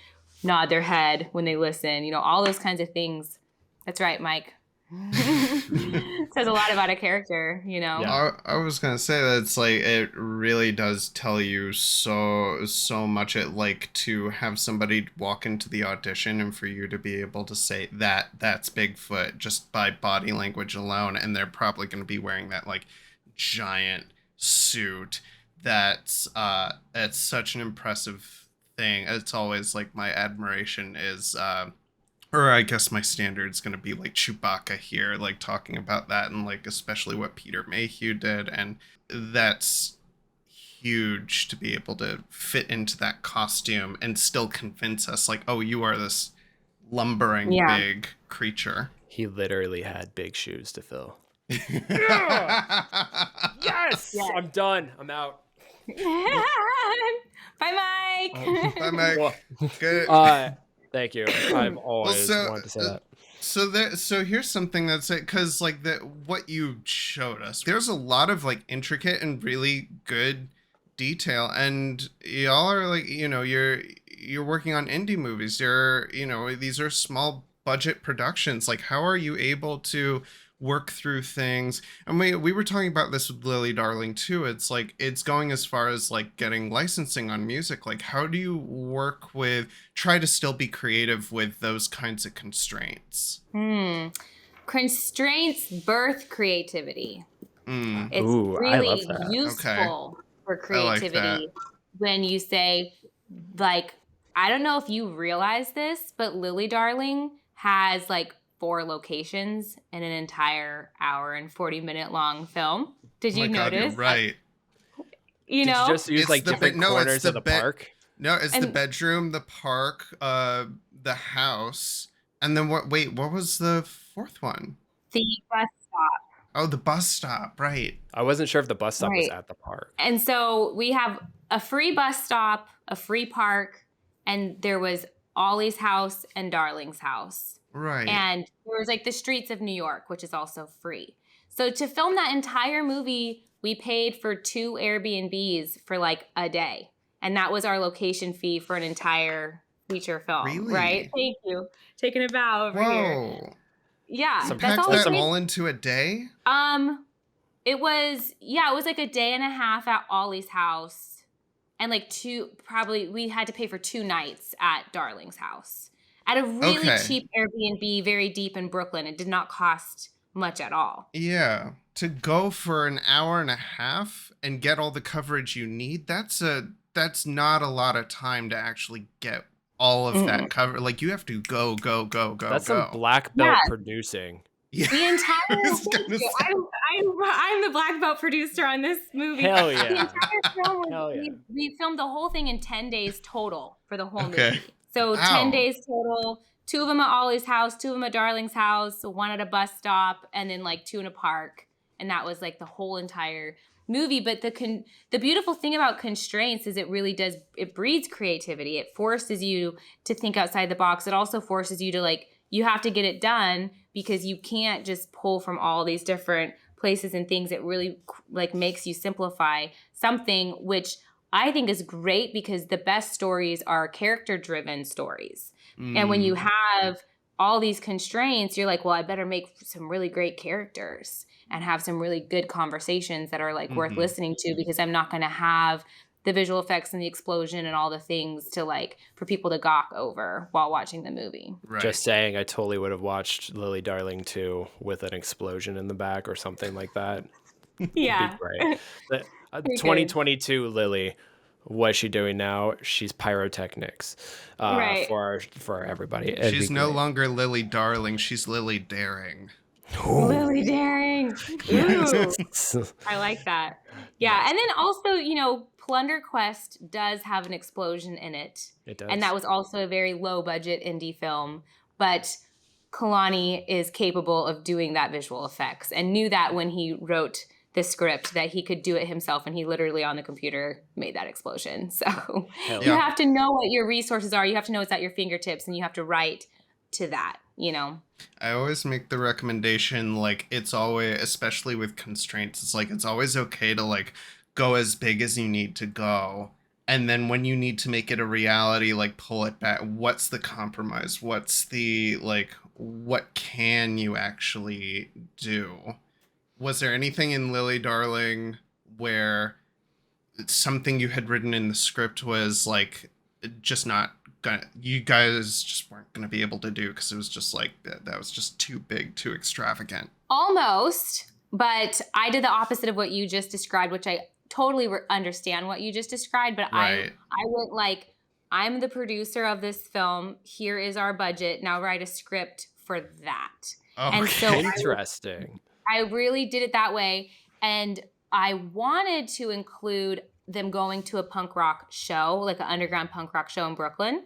Speaker 3: nod their head when they listen, you know, all those kinds of things. That's right, Mike. It says a lot about a character, you know.
Speaker 2: Yeah. I was gonna say that it's like it really does tell you so much. It like to have somebody walk into the audition and for you to be able to say that's Bigfoot just by body language alone, and they're probably gonna be wearing that like giant suit. It's such an impressive thing. It's always like my admiration is or I guess my standard's going to be like Chewbacca here, like talking about that and like especially what Peter Mayhew did. And that's huge to be able to fit into that costume and still convince us like, oh, you are this lumbering big creature.
Speaker 1: He literally had big shoes to fill. Yes! I'm done. I'm out.
Speaker 3: Bye, Mike.
Speaker 2: Bye, Mike.
Speaker 1: Well,
Speaker 2: good.
Speaker 1: Thank you. I've always wanted to say that.
Speaker 2: So here's something that's it, because like what you showed us, there's a lot of like intricate and really good detail, and y'all are like, you know, you're working on indie movies. These are small budget productions. Like, how are you able to work through things? And we were talking about this with Lily Darling too. It's like it's going as far as like getting licensing on music. Like, how do you try to still be creative with those kinds of constraints?
Speaker 3: Constraints birth creativity. It's really
Speaker 1: I love that.
Speaker 3: useful for creativity when you say, like, I don't know if you realize this, but Lily Darling has like 4 locations in an entire hour and 40-minute long film. Did you notice?
Speaker 2: God, you're right.
Speaker 3: You know,
Speaker 1: Did you just use like different corners of the park?
Speaker 2: No, it's the bedroom, the park, the house, and then what? Wait, what was the 4th one?
Speaker 3: The bus stop.
Speaker 2: Oh, the bus stop, right?
Speaker 1: I wasn't sure if the bus stop was at the park.
Speaker 3: And so we have a free bus stop, a free park, and there was Ollie's house and Darling's house.
Speaker 2: Right.
Speaker 3: And there was like the streets of New York, which is also free. So to film that entire movie, we paid for 2 Airbnbs for like a day. And that was our location fee for an entire feature film.
Speaker 2: Really?
Speaker 3: Right? Thank you. Taking a bow over here.
Speaker 2: Whoa.
Speaker 3: Yeah.
Speaker 2: You
Speaker 3: That's
Speaker 2: packed
Speaker 3: all
Speaker 2: that
Speaker 3: we
Speaker 2: all into a day?
Speaker 3: It was like a day and a half at Ollie's house. And like we had to pay for 2 nights at Darling's house. At a really cheap Airbnb, very deep in Brooklyn. It did not cost much at all.
Speaker 2: Yeah. To go for an hour and a half and get all the coverage you need, that's not a lot of time to actually get all of that cover. Like, you have to go.
Speaker 1: That's some black belt producing.
Speaker 2: Yeah.
Speaker 3: The entire I'm the black belt producer on this movie.
Speaker 1: Hell yeah.
Speaker 3: The entire film,
Speaker 1: Hell yeah.
Speaker 3: we filmed the whole thing in 10 days total for the whole
Speaker 2: Okay.
Speaker 3: movie. So
Speaker 2: Wow.
Speaker 3: 10 days total, 2 of them at Ollie's house, 2 of them at Darling's house, 1 at a bus stop, and then like 2 in a park. And that was like the whole entire movie. But the beautiful thing about constraints is it breeds creativity. It forces you to think outside the box. It also forces you to you have to get it done because you can't just pull from all these different places and things. It really makes you simplify something, which I think is great because the best stories are character-driven stories. And when you have all these constraints, you're like, well, I better make some really great characters and have some really good conversations that are worth listening to, because I'm not going to have the visual effects and the explosion and all the things to for people to gawk over while watching the movie.
Speaker 2: Right.
Speaker 1: Just saying, I totally would have watched Lily Darling 2 with an explosion in the back or something like that.
Speaker 3: Yeah.
Speaker 1: Right. 2022 Lily, what's she doing now? She's pyrotechnics
Speaker 3: Right.
Speaker 1: for everybody.
Speaker 2: She's no longer Lily Darling. She's Lily Daring.
Speaker 3: Lily Daring. Ooh. I like that. Yeah. And then also, Plunder Quest does have an explosion in it.
Speaker 1: It does.
Speaker 3: And that was also a very low budget indie film. But Kalani is capable of doing that visual effects and knew that when he wrote the script that he could do it himself, and he literally on the computer made that explosion. So you have to know what your resources are. You have to know it's at your fingertips, and you have to write to that,
Speaker 2: I always make the recommendation, it's always, especially with constraints, it's always okay to go as big as you need to go. And then when you need to make it a reality, pull it back. What's the compromise? What's the, what can you actually do? Was there anything in Lily Darling where something you had written in the script was just not gonna, you guys just weren't gonna be able to do because it was just that was just too big, too extravagant?
Speaker 3: Almost, but I did the opposite of what you just described, which I totally understand what you just described, but
Speaker 2: Right.
Speaker 3: I went I'm the producer of this film. Here is our budget. Now write a script for that.
Speaker 2: Oh,
Speaker 3: And so
Speaker 1: Interesting.
Speaker 3: I really did it that way. And I wanted to include them going to a punk rock show, an underground punk rock show in Brooklyn,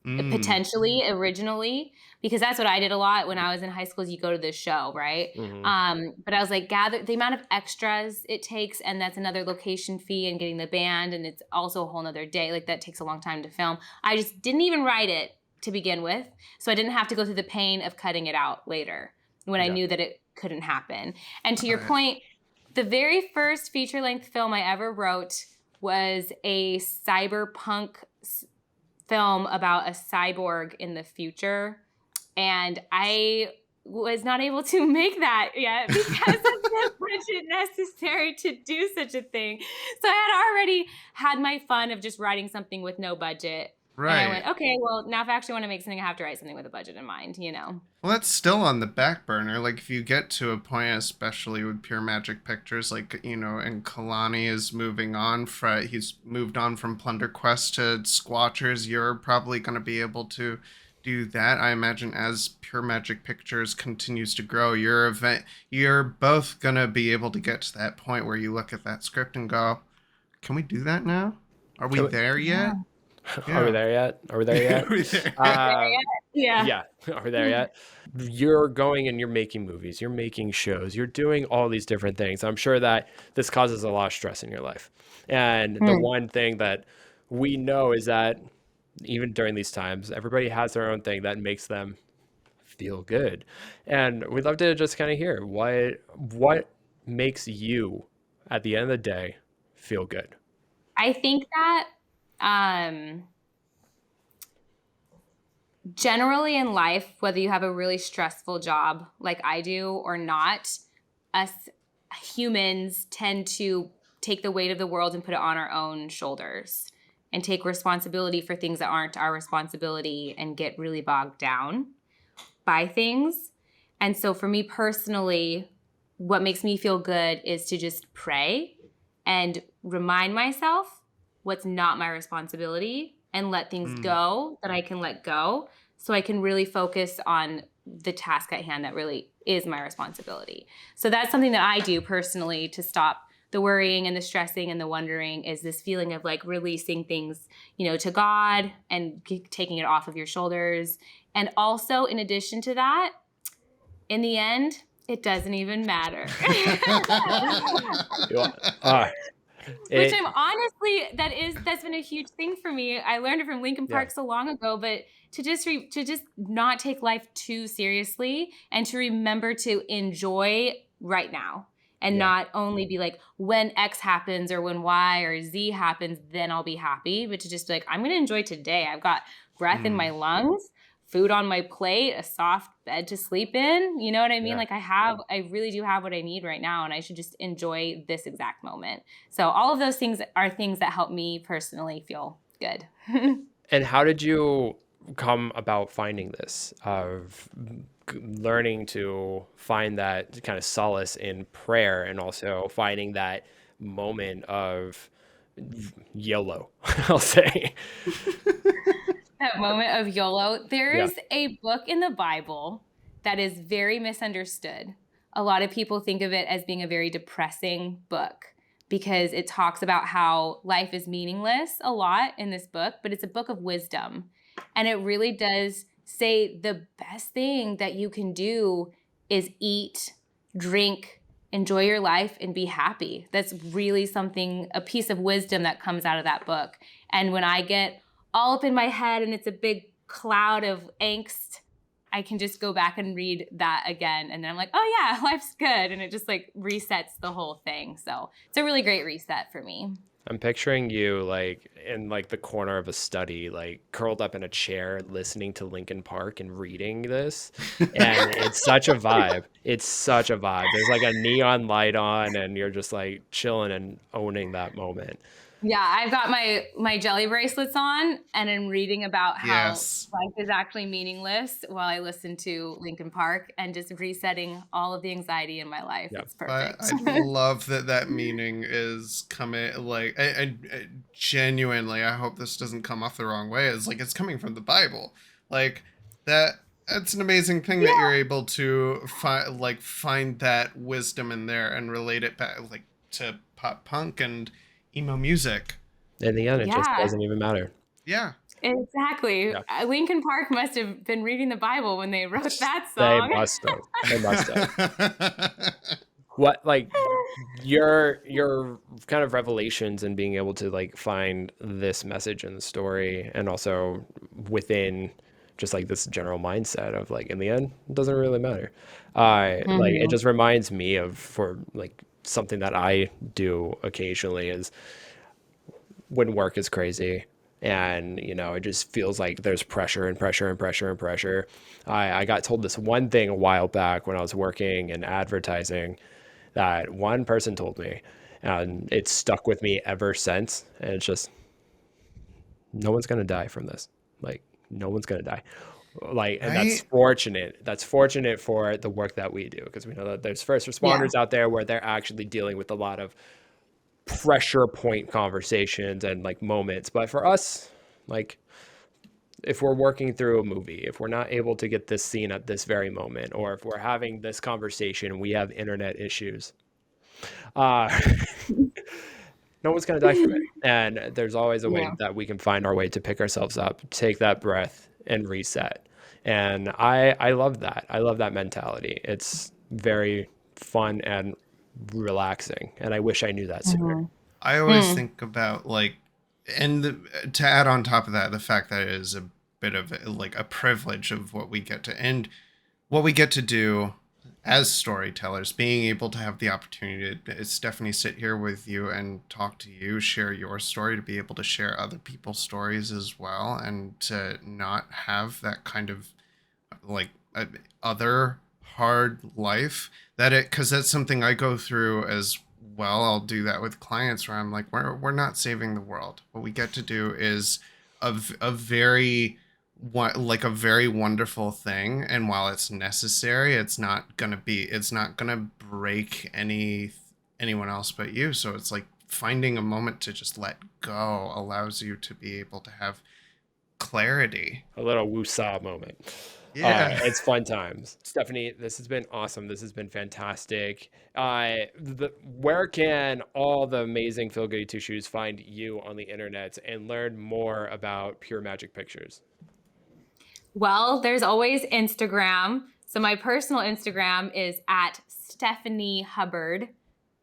Speaker 3: potentially, originally, because that's what I did a lot when I was in high school, is you go to this show, right? But I was gather the amount of extras it takes, and that's another location fee, and getting the band, and it's also a whole nother day. That takes a long time to film. I just didn't even write it to begin with, so I didn't have to go through the pain of cutting it out later when I knew that it couldn't happen. And to your point, the very first feature-length film I ever wrote was a cyberpunk film about a cyborg in the future. And I was not able to make that yet because of the budget necessary to do such a thing. So I had already had my fun of just writing something with no budget.
Speaker 2: Right.
Speaker 3: And I went, okay, well, now if I actually want to make something, I have to write something with a budget in mind,
Speaker 2: Well, that's still on the back burner. If you get to a point, especially with Pure Magic Pictures, and Kalani is moving on he's moved on from Plunder Quest to Squatchers, you're probably going to be able to do that. I imagine as Pure Magic Pictures continues to grow, you're both going to be able to get to that point where you look at that script and go, can we do that now? Are we there yet?
Speaker 1: Yeah. Are we there yet? Are we there yet?
Speaker 2: Are we there?
Speaker 3: Yeah.
Speaker 1: Are we there yet? You're going and you're making movies, you're making shows, you're doing all these different things. I'm sure that this causes a lot of stress in your life. And the one thing that we know is that even during these times, everybody has their own thing that makes them feel good. And we'd love to just kind of hear what makes you, at the end of the day, feel good.
Speaker 3: I think that generally in life, whether you have a really stressful job like I do or not, us humans tend to take the weight of the world and put it on our own shoulders and take responsibility for things that aren't our responsibility and get really bogged down by things. And so for me personally, what makes me feel good is to just pray and remind myself what's not my responsibility and let things go that I can let go, so I can really focus on the task at hand that really is my responsibility. So that's something that I do personally to stop the worrying and the stressing and the wondering, is this feeling of like releasing things, to God and taking it off of your shoulders. And also, in addition to that, in the end, it doesn't even matter. Which I'm honestly, that's been a huge thing for me. I learned it from Lincoln Park so long ago, but to just not take life too seriously and to remember to enjoy right now and not only be like, when X happens or when Y or Z happens, then I'll be happy, but to just be like, I'm going to enjoy today. I've got breath in my lungs, food on my plate, a soft bed to sleep in. You know what I mean? Like I really do have what I need right now, and I should just enjoy this exact moment. So all of those things are things that help me personally feel good.
Speaker 1: And how did you come about finding this, of learning to find that kind of solace in prayer and also finding that moment of YOLO, I'll say?
Speaker 3: That moment of YOLO. There's a book in the Bible that is very misunderstood. A lot of people think of it as being a very depressing book because it talks about how life is meaningless a lot in this book, but it's a book of wisdom. And it really does say the best thing that you can do is eat, drink, enjoy your life, and be happy. That's really a piece of wisdom that comes out of that book. And when I get all up in my head and it's a big cloud of angst, I can just go back and read that again. And then I'm like, oh yeah, life's good. And it just like resets the whole thing. So it's a really great reset for me.
Speaker 1: I'm picturing you like in like the corner of a study, like curled up in a chair, listening to Linkin Park and reading this. And it's such a vibe. It's such a vibe. There's like a neon light on and you're just like chilling and owning that moment.
Speaker 3: Yeah, I've got my jelly bracelets on and I'm reading about how life is actually meaningless while I listen to Linkin Park and just resetting all of the anxiety in my life. It's perfect.
Speaker 2: I love that meaning is coming, like, I genuinely, I hope this doesn't come off the wrong way, is like, it's coming from the Bible. Like, that's an amazing thing that you're able to find that wisdom in there and relate it back, like, to pop punk and emo music.
Speaker 1: In the end, it just doesn't even matter.
Speaker 2: Yeah.
Speaker 3: Exactly. Yeah. Linkin Park must have been reading the Bible when they wrote that song.
Speaker 1: They must have. What, like, your kind of revelations and being able to like find this message in the story, and also within just like this general mindset of like, in the end, it doesn't really matter. Like, it just reminds me of, for like, something that I do occasionally is when work is crazy and, it just feels like there's pressure and pressure and pressure and pressure. I got told this one thing a while back when I was working in advertising that one person told me, and it's stuck with me ever since. And it's just, no one's going to die from this. Like, no one's going to die. Like, and that's fortunate for the work that we do, because we know that there's first responders out there where they're actually dealing with a lot of pressure point conversations and like moments. But for us, like, if we're working through a movie, if we're not able to get this scene at this very moment, or if we're having this conversation and we have internet issues, no one's going to die from it. And there's always a way that we can find our way to pick ourselves up, take that breath, and reset. And I love that. I love that mentality. It's very fun and relaxing. And I wish I knew that sooner.
Speaker 2: I always think about like, and to add on top of that, the fact that it is a bit of like a privilege of what we get to do, as storytellers, being able to have the opportunity to, Stephanie, sit here with you and talk to you, share your story, to be able to share other people's stories as well, and to not have that kind of like other hard life that it, because that's something I go through as well. I'll do that with clients where I'm like, we're not saving the world. What we get to do is a very like a very wonderful thing, and while it's necessary, it's not gonna break anyone else but you. So it's like finding a moment to just let go allows you to be able to have clarity.
Speaker 1: A little woosah moment.
Speaker 2: Yeah.
Speaker 1: It's fun times. Stephanie, this has been awesome. This has been fantastic. Where can all the amazing Feel Goody Two Shoes find you on the internet and learn more about Pure Magic Pictures?
Speaker 3: Well, there's always Instagram. So my personal Instagram is at Stefanie Hubbard.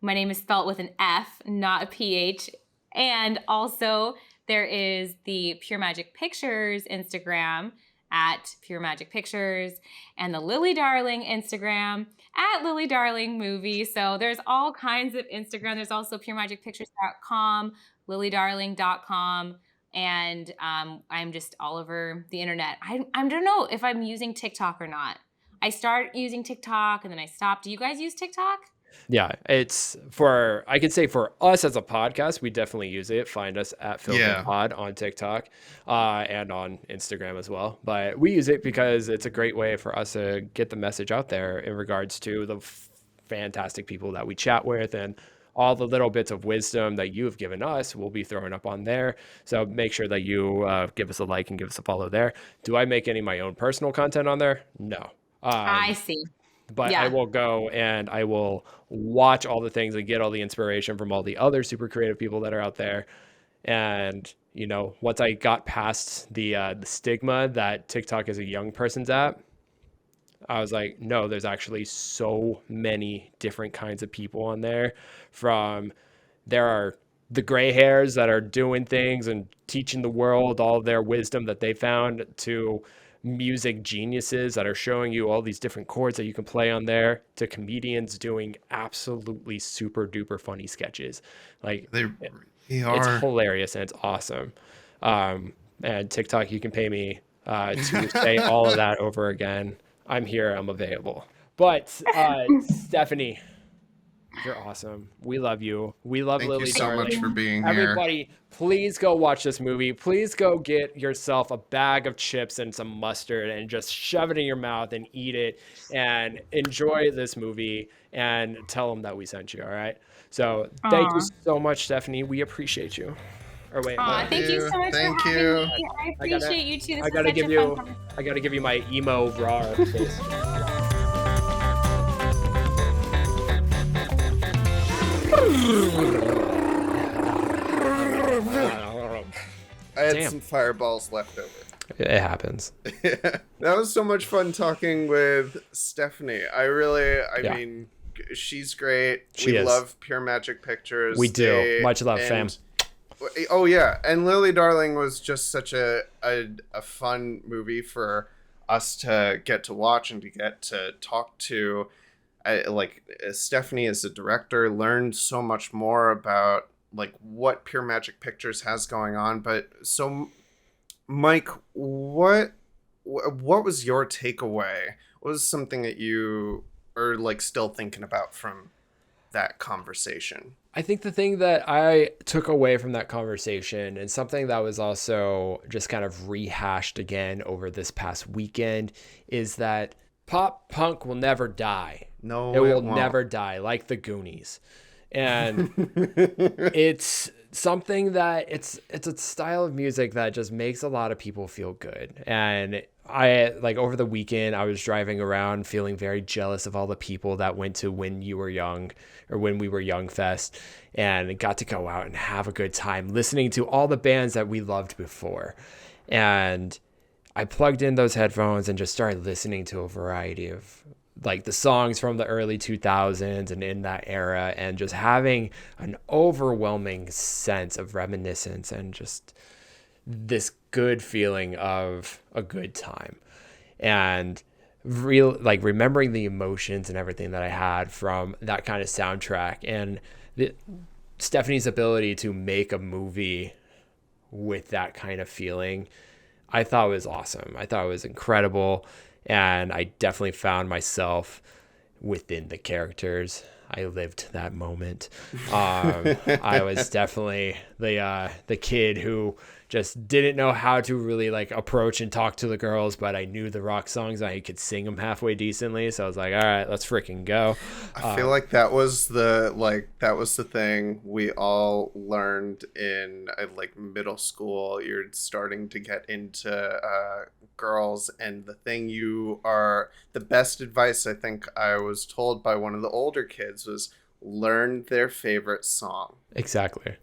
Speaker 3: My name is spelled with an F, not a PH. And also there is the Pure Magic Pictures Instagram at Pure Magic Pictures, and the Lily Darling Instagram at Lily Darling Movie. So there's all kinds of Instagram. There's also puremagicpictures.com, lilydarling.com. And I'm just all over the internet. I don't know if I'm using TikTok or not. I started using TikTok and then I stopped. Do you guys use TikTok?
Speaker 1: Yeah, I could say for us as a podcast, we definitely use it. Find us at FillGood Pod on TikTok and on Instagram as well. But we use it because it's a great way for us to get the message out there in regards to the fantastic people that we chat with, and all the little bits of wisdom that you have given us will be thrown up on there. So make sure that you give us a like and give us a follow there. Do I make any of my own personal content on there? No.
Speaker 3: I see.
Speaker 1: But
Speaker 3: Yeah.
Speaker 1: I will go and I will watch all the things and get all the inspiration from all the other super creative people that are out there. And, you know, once I got past the stigma that TikTok is a young person's app, I was like, no, there's actually so many different kinds of people on there. There are the gray hairs that are doing things and teaching the world all their wisdom that they found, to music geniuses that are showing you all these different chords that you can play on there, to comedians doing absolutely super duper funny sketches. Like,
Speaker 2: They are.
Speaker 1: it's hilarious and it's awesome. And TikTok, you can pay me to say all of that over again. I'm here, I'm available. But Stephanie, you're awesome. We love you. We love Lily
Speaker 2: Thank you so
Speaker 1: Darling.
Speaker 2: much for being here.
Speaker 1: Everybody, please go watch this movie. Please go get yourself a bag of chips and some mustard and just shove it in your mouth and eat it and enjoy this movie and tell them that we sent you, all right? So thank you so much, Stephanie. We appreciate you. Or wait,
Speaker 3: Thank you so much
Speaker 2: Thank
Speaker 3: for having
Speaker 2: you.
Speaker 3: me. I appreciate you too. This
Speaker 1: I gotta
Speaker 3: was such
Speaker 1: give
Speaker 3: a
Speaker 1: you,
Speaker 3: fun conversation.
Speaker 1: I gotta give you my emo roar face.
Speaker 2: I had
Speaker 1: Damn.
Speaker 2: some fireballs left over.
Speaker 1: It happens.
Speaker 2: That was so much fun talking with Stephanie.
Speaker 1: Yeah.
Speaker 2: mean, she's great.
Speaker 1: She
Speaker 2: We
Speaker 1: is.
Speaker 2: love Pure Magic Pictures.
Speaker 1: We do. Much love, fam.
Speaker 2: Oh yeah, and Lily Darling was just such a fun movie for us to get to watch and to get to talk to. Stephanie as a director learned so much more about like what Pure Magic Pictures has going on. But so, Mike, what was your takeaway? What was something that you are like still thinking about from that conversation?
Speaker 1: I think the thing that I took away from that conversation, and something that was also just kind of rehashed again over this past weekend, is that pop punk will never die.
Speaker 2: No,
Speaker 1: It will
Speaker 2: won't.
Speaker 1: never die, like the Goonies. And it's something that it's a style of music that just makes a lot of people feel good. And I, like, over the weekend, I was driving around feeling very jealous of all the people that went to When You Were Young, or When We Were Young Fest, and got to go out and have a good time listening to all the bands that we loved before. And I plugged in those headphones and just started listening to a variety of like the songs from the early 2000s and in that era, and just having an overwhelming sense of reminiscence and just this good feeling of a good time. And remembering the emotions and everything that I had from that kind of soundtrack, and Stefanie's ability to make a movie with that kind of feeling, I thought was awesome. I thought it was incredible, and I definitely found myself within the characters. I lived that moment. I was definitely the kid who just didn't know how to really like approach and talk to the girls, but I knew the rock songs. I could sing them halfway decently, so I was like, all right, let's freaking go.
Speaker 2: I feel like that was the thing we all learned in like middle school. You're starting to get into girls, and the best advice I think I was told by one of the older kids was learn their favorite song.
Speaker 1: Exactly.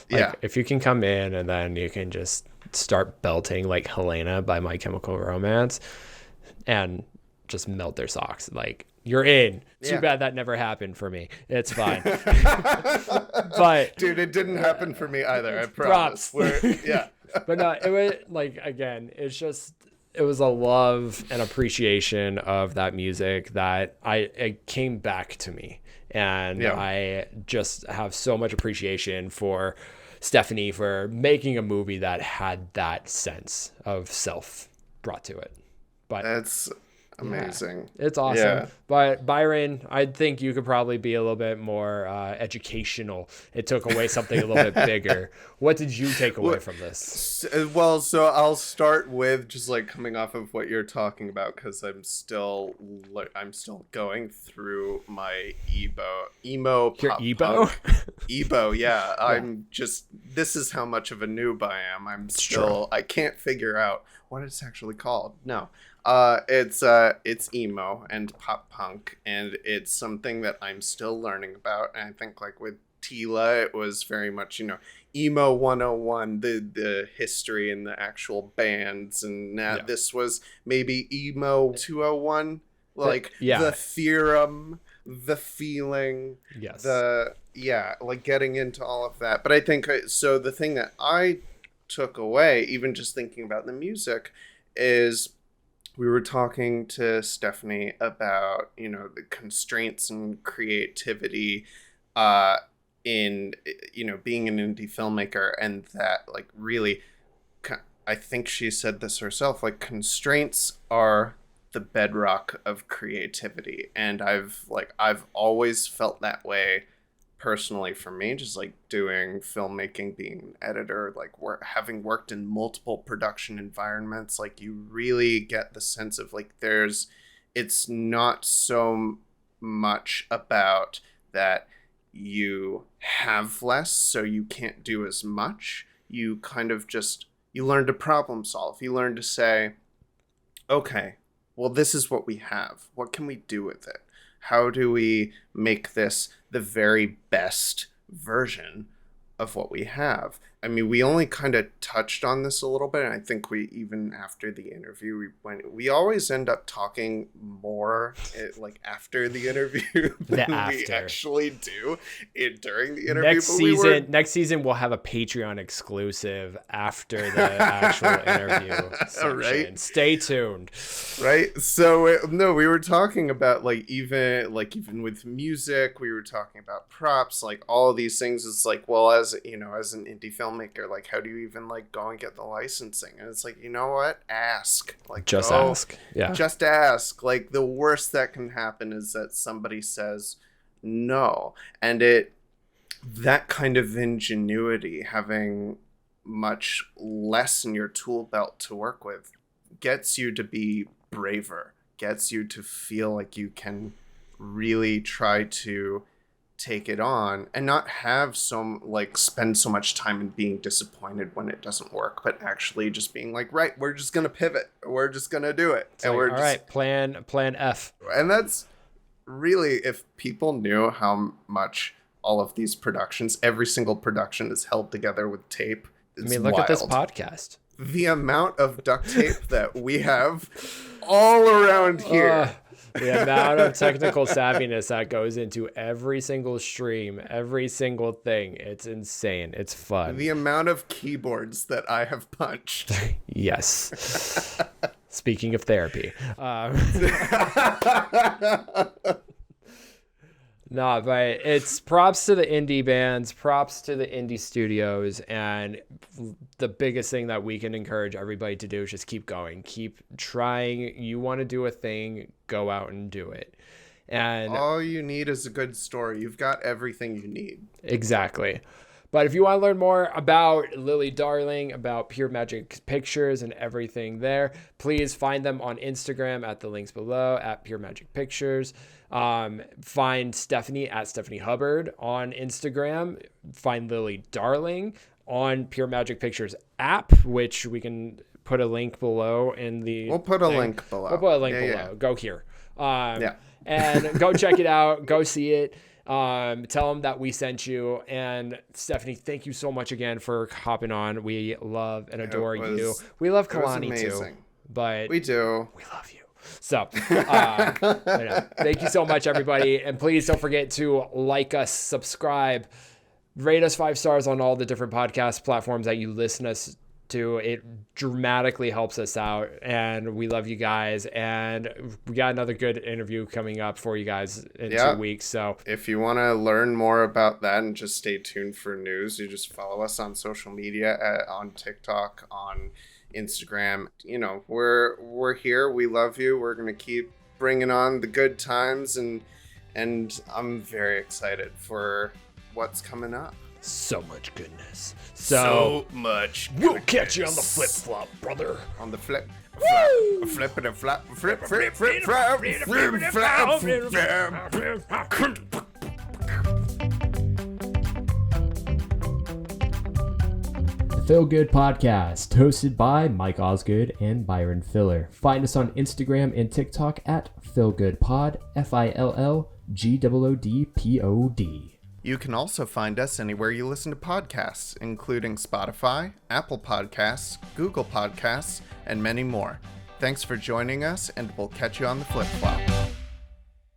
Speaker 2: Yeah.
Speaker 1: If you can come in and then you can just start belting like Helena by My Chemical Romance and just melt their socks, like you're in. Too bad that never happened for me. It's fine. But
Speaker 2: dude, it didn't happen for me either. I promise. Yeah.
Speaker 1: But no, it was like, again, it was a love and appreciation of that music that it came back to me. And I just have so much appreciation for Stefanie for making a movie that had that sense of self brought to it. But
Speaker 2: that's amazing.
Speaker 1: Yeah, it's awesome. Yeah. But Byron, I think you could probably be a little bit more educational. It took away something a little bit bigger. What did you take away from this?
Speaker 2: Well, so I'll start with just like coming off of what you're talking about, because I'm still going through my emo pop
Speaker 1: emo
Speaker 2: punk. Ebo, yeah. This is how much of a noob I am. I can't figure out what it's actually called. No. It's emo and pop punk, and it's something that I'm still learning about. And I think like with Tila, it was very much, emo 101, the history and the actual bands, and this was maybe emo 201, like the theorem, the feeling, like getting into all of that. But I think so. The thing that I took away, even just thinking about the music, is we were talking to Stefanie about, the constraints and creativity in, being an indie filmmaker, and that, like, really, I think she said this herself, like, constraints are the bedrock of creativity. And I've always felt that way personally for me, just like doing filmmaking, being an editor, like having worked in multiple production environments, like you really get the sense of like it's not so much about that you have less so you can't do as much. You kind of you learn to problem solve. You learn to say, okay, well, this is what we have. What can we do with it? How do we make this the very best version of what we have? I mean, we only kind of touched on this a little bit, and I think even after the interview, we always end up talking more like after the interview than we actually do during the interview.
Speaker 1: Next season, we'll have a Patreon exclusive after the actual interview section.
Speaker 2: Right?
Speaker 1: Stay tuned.
Speaker 2: Right? So we were talking about even with music, we were talking about props, like all of these things. It's like, well, as an indie filmmaker, like how do you even like go and get the licensing? And it's like, you know what, ask, like
Speaker 1: just ask.
Speaker 2: Just ask. Like the worst that can happen is that somebody says no. And that kind of ingenuity, having much less in your tool belt to work with, gets you to be braver, gets you to feel like you can really try to take it on and not have spend so much time in being disappointed when it doesn't work, but actually just being like, right, we're just gonna pivot, we're just gonna do it.
Speaker 1: It's and like, we're all right, plan F.
Speaker 2: And that's really, if people knew how much all of these productions, every single production is held together with tape.
Speaker 1: Look
Speaker 2: wild.
Speaker 1: At this podcast.
Speaker 2: The amount of duct tape that we have all around here.
Speaker 1: The amount of technical savviness that goes into every single stream, every single thing. It's insane. It's fun.
Speaker 2: The amount of keyboards that I have punched.
Speaker 1: Yes. Speaking of therapy. No, but it's props to the indie bands, props to the indie studios, and the biggest thing that we can encourage everybody to do is just keep going, keep trying. You want to do a thing, go out and do it. And
Speaker 2: all you need is a good story. You've got everything you need.
Speaker 1: Exactly. But if you want to learn more about Lily Darling, about Pure Magic Pictures and everything there, please find them on Instagram at the links below at Pure Magic Pictures. Find Stephanie at Stefanie Hubbard on Instagram. Find Lily Darling on Pure Magic Pictures app, which we can put a link below in the.
Speaker 2: We'll put a link below.
Speaker 1: We'll put a link below.
Speaker 2: Yeah.
Speaker 1: Go here.
Speaker 2: Yeah.
Speaker 1: And go check it out. Go see it. Tell them that we sent you. And Stephanie, thank you so much again for hopping on. We love and adore you. We love Kalani too, but
Speaker 2: we do.
Speaker 1: We love you. So, thank you so much, everybody. And please don't forget to like us, subscribe, rate us 5 stars on all the different podcast platforms that you listen us to. It dramatically helps us out, and we love you guys. And we got another good interview coming up for you guys in 2 weeks. So
Speaker 2: if you want to learn more about that and just stay tuned for news, you just follow us on social media on TikTok, on Instagram. You know, we're here. We love you. We're gonna keep bringing on the good times, and I'm very excited for what's coming up.
Speaker 1: So much goodness. So
Speaker 2: much.
Speaker 1: We'll catch you on the flip flop, brother.
Speaker 2: On the flip.
Speaker 1: Woo!
Speaker 2: Flip and flap. Flip.
Speaker 1: The Feel Good Podcast, hosted by Mike Osgood and Byron Filler. Find us on Instagram and TikTok at FillGoodPod, FillGoodPod.
Speaker 2: You can also find us anywhere you listen to podcasts, including Spotify, Apple Podcasts, Google Podcasts, and many more. Thanks for joining us, and we'll catch you on the flip flop.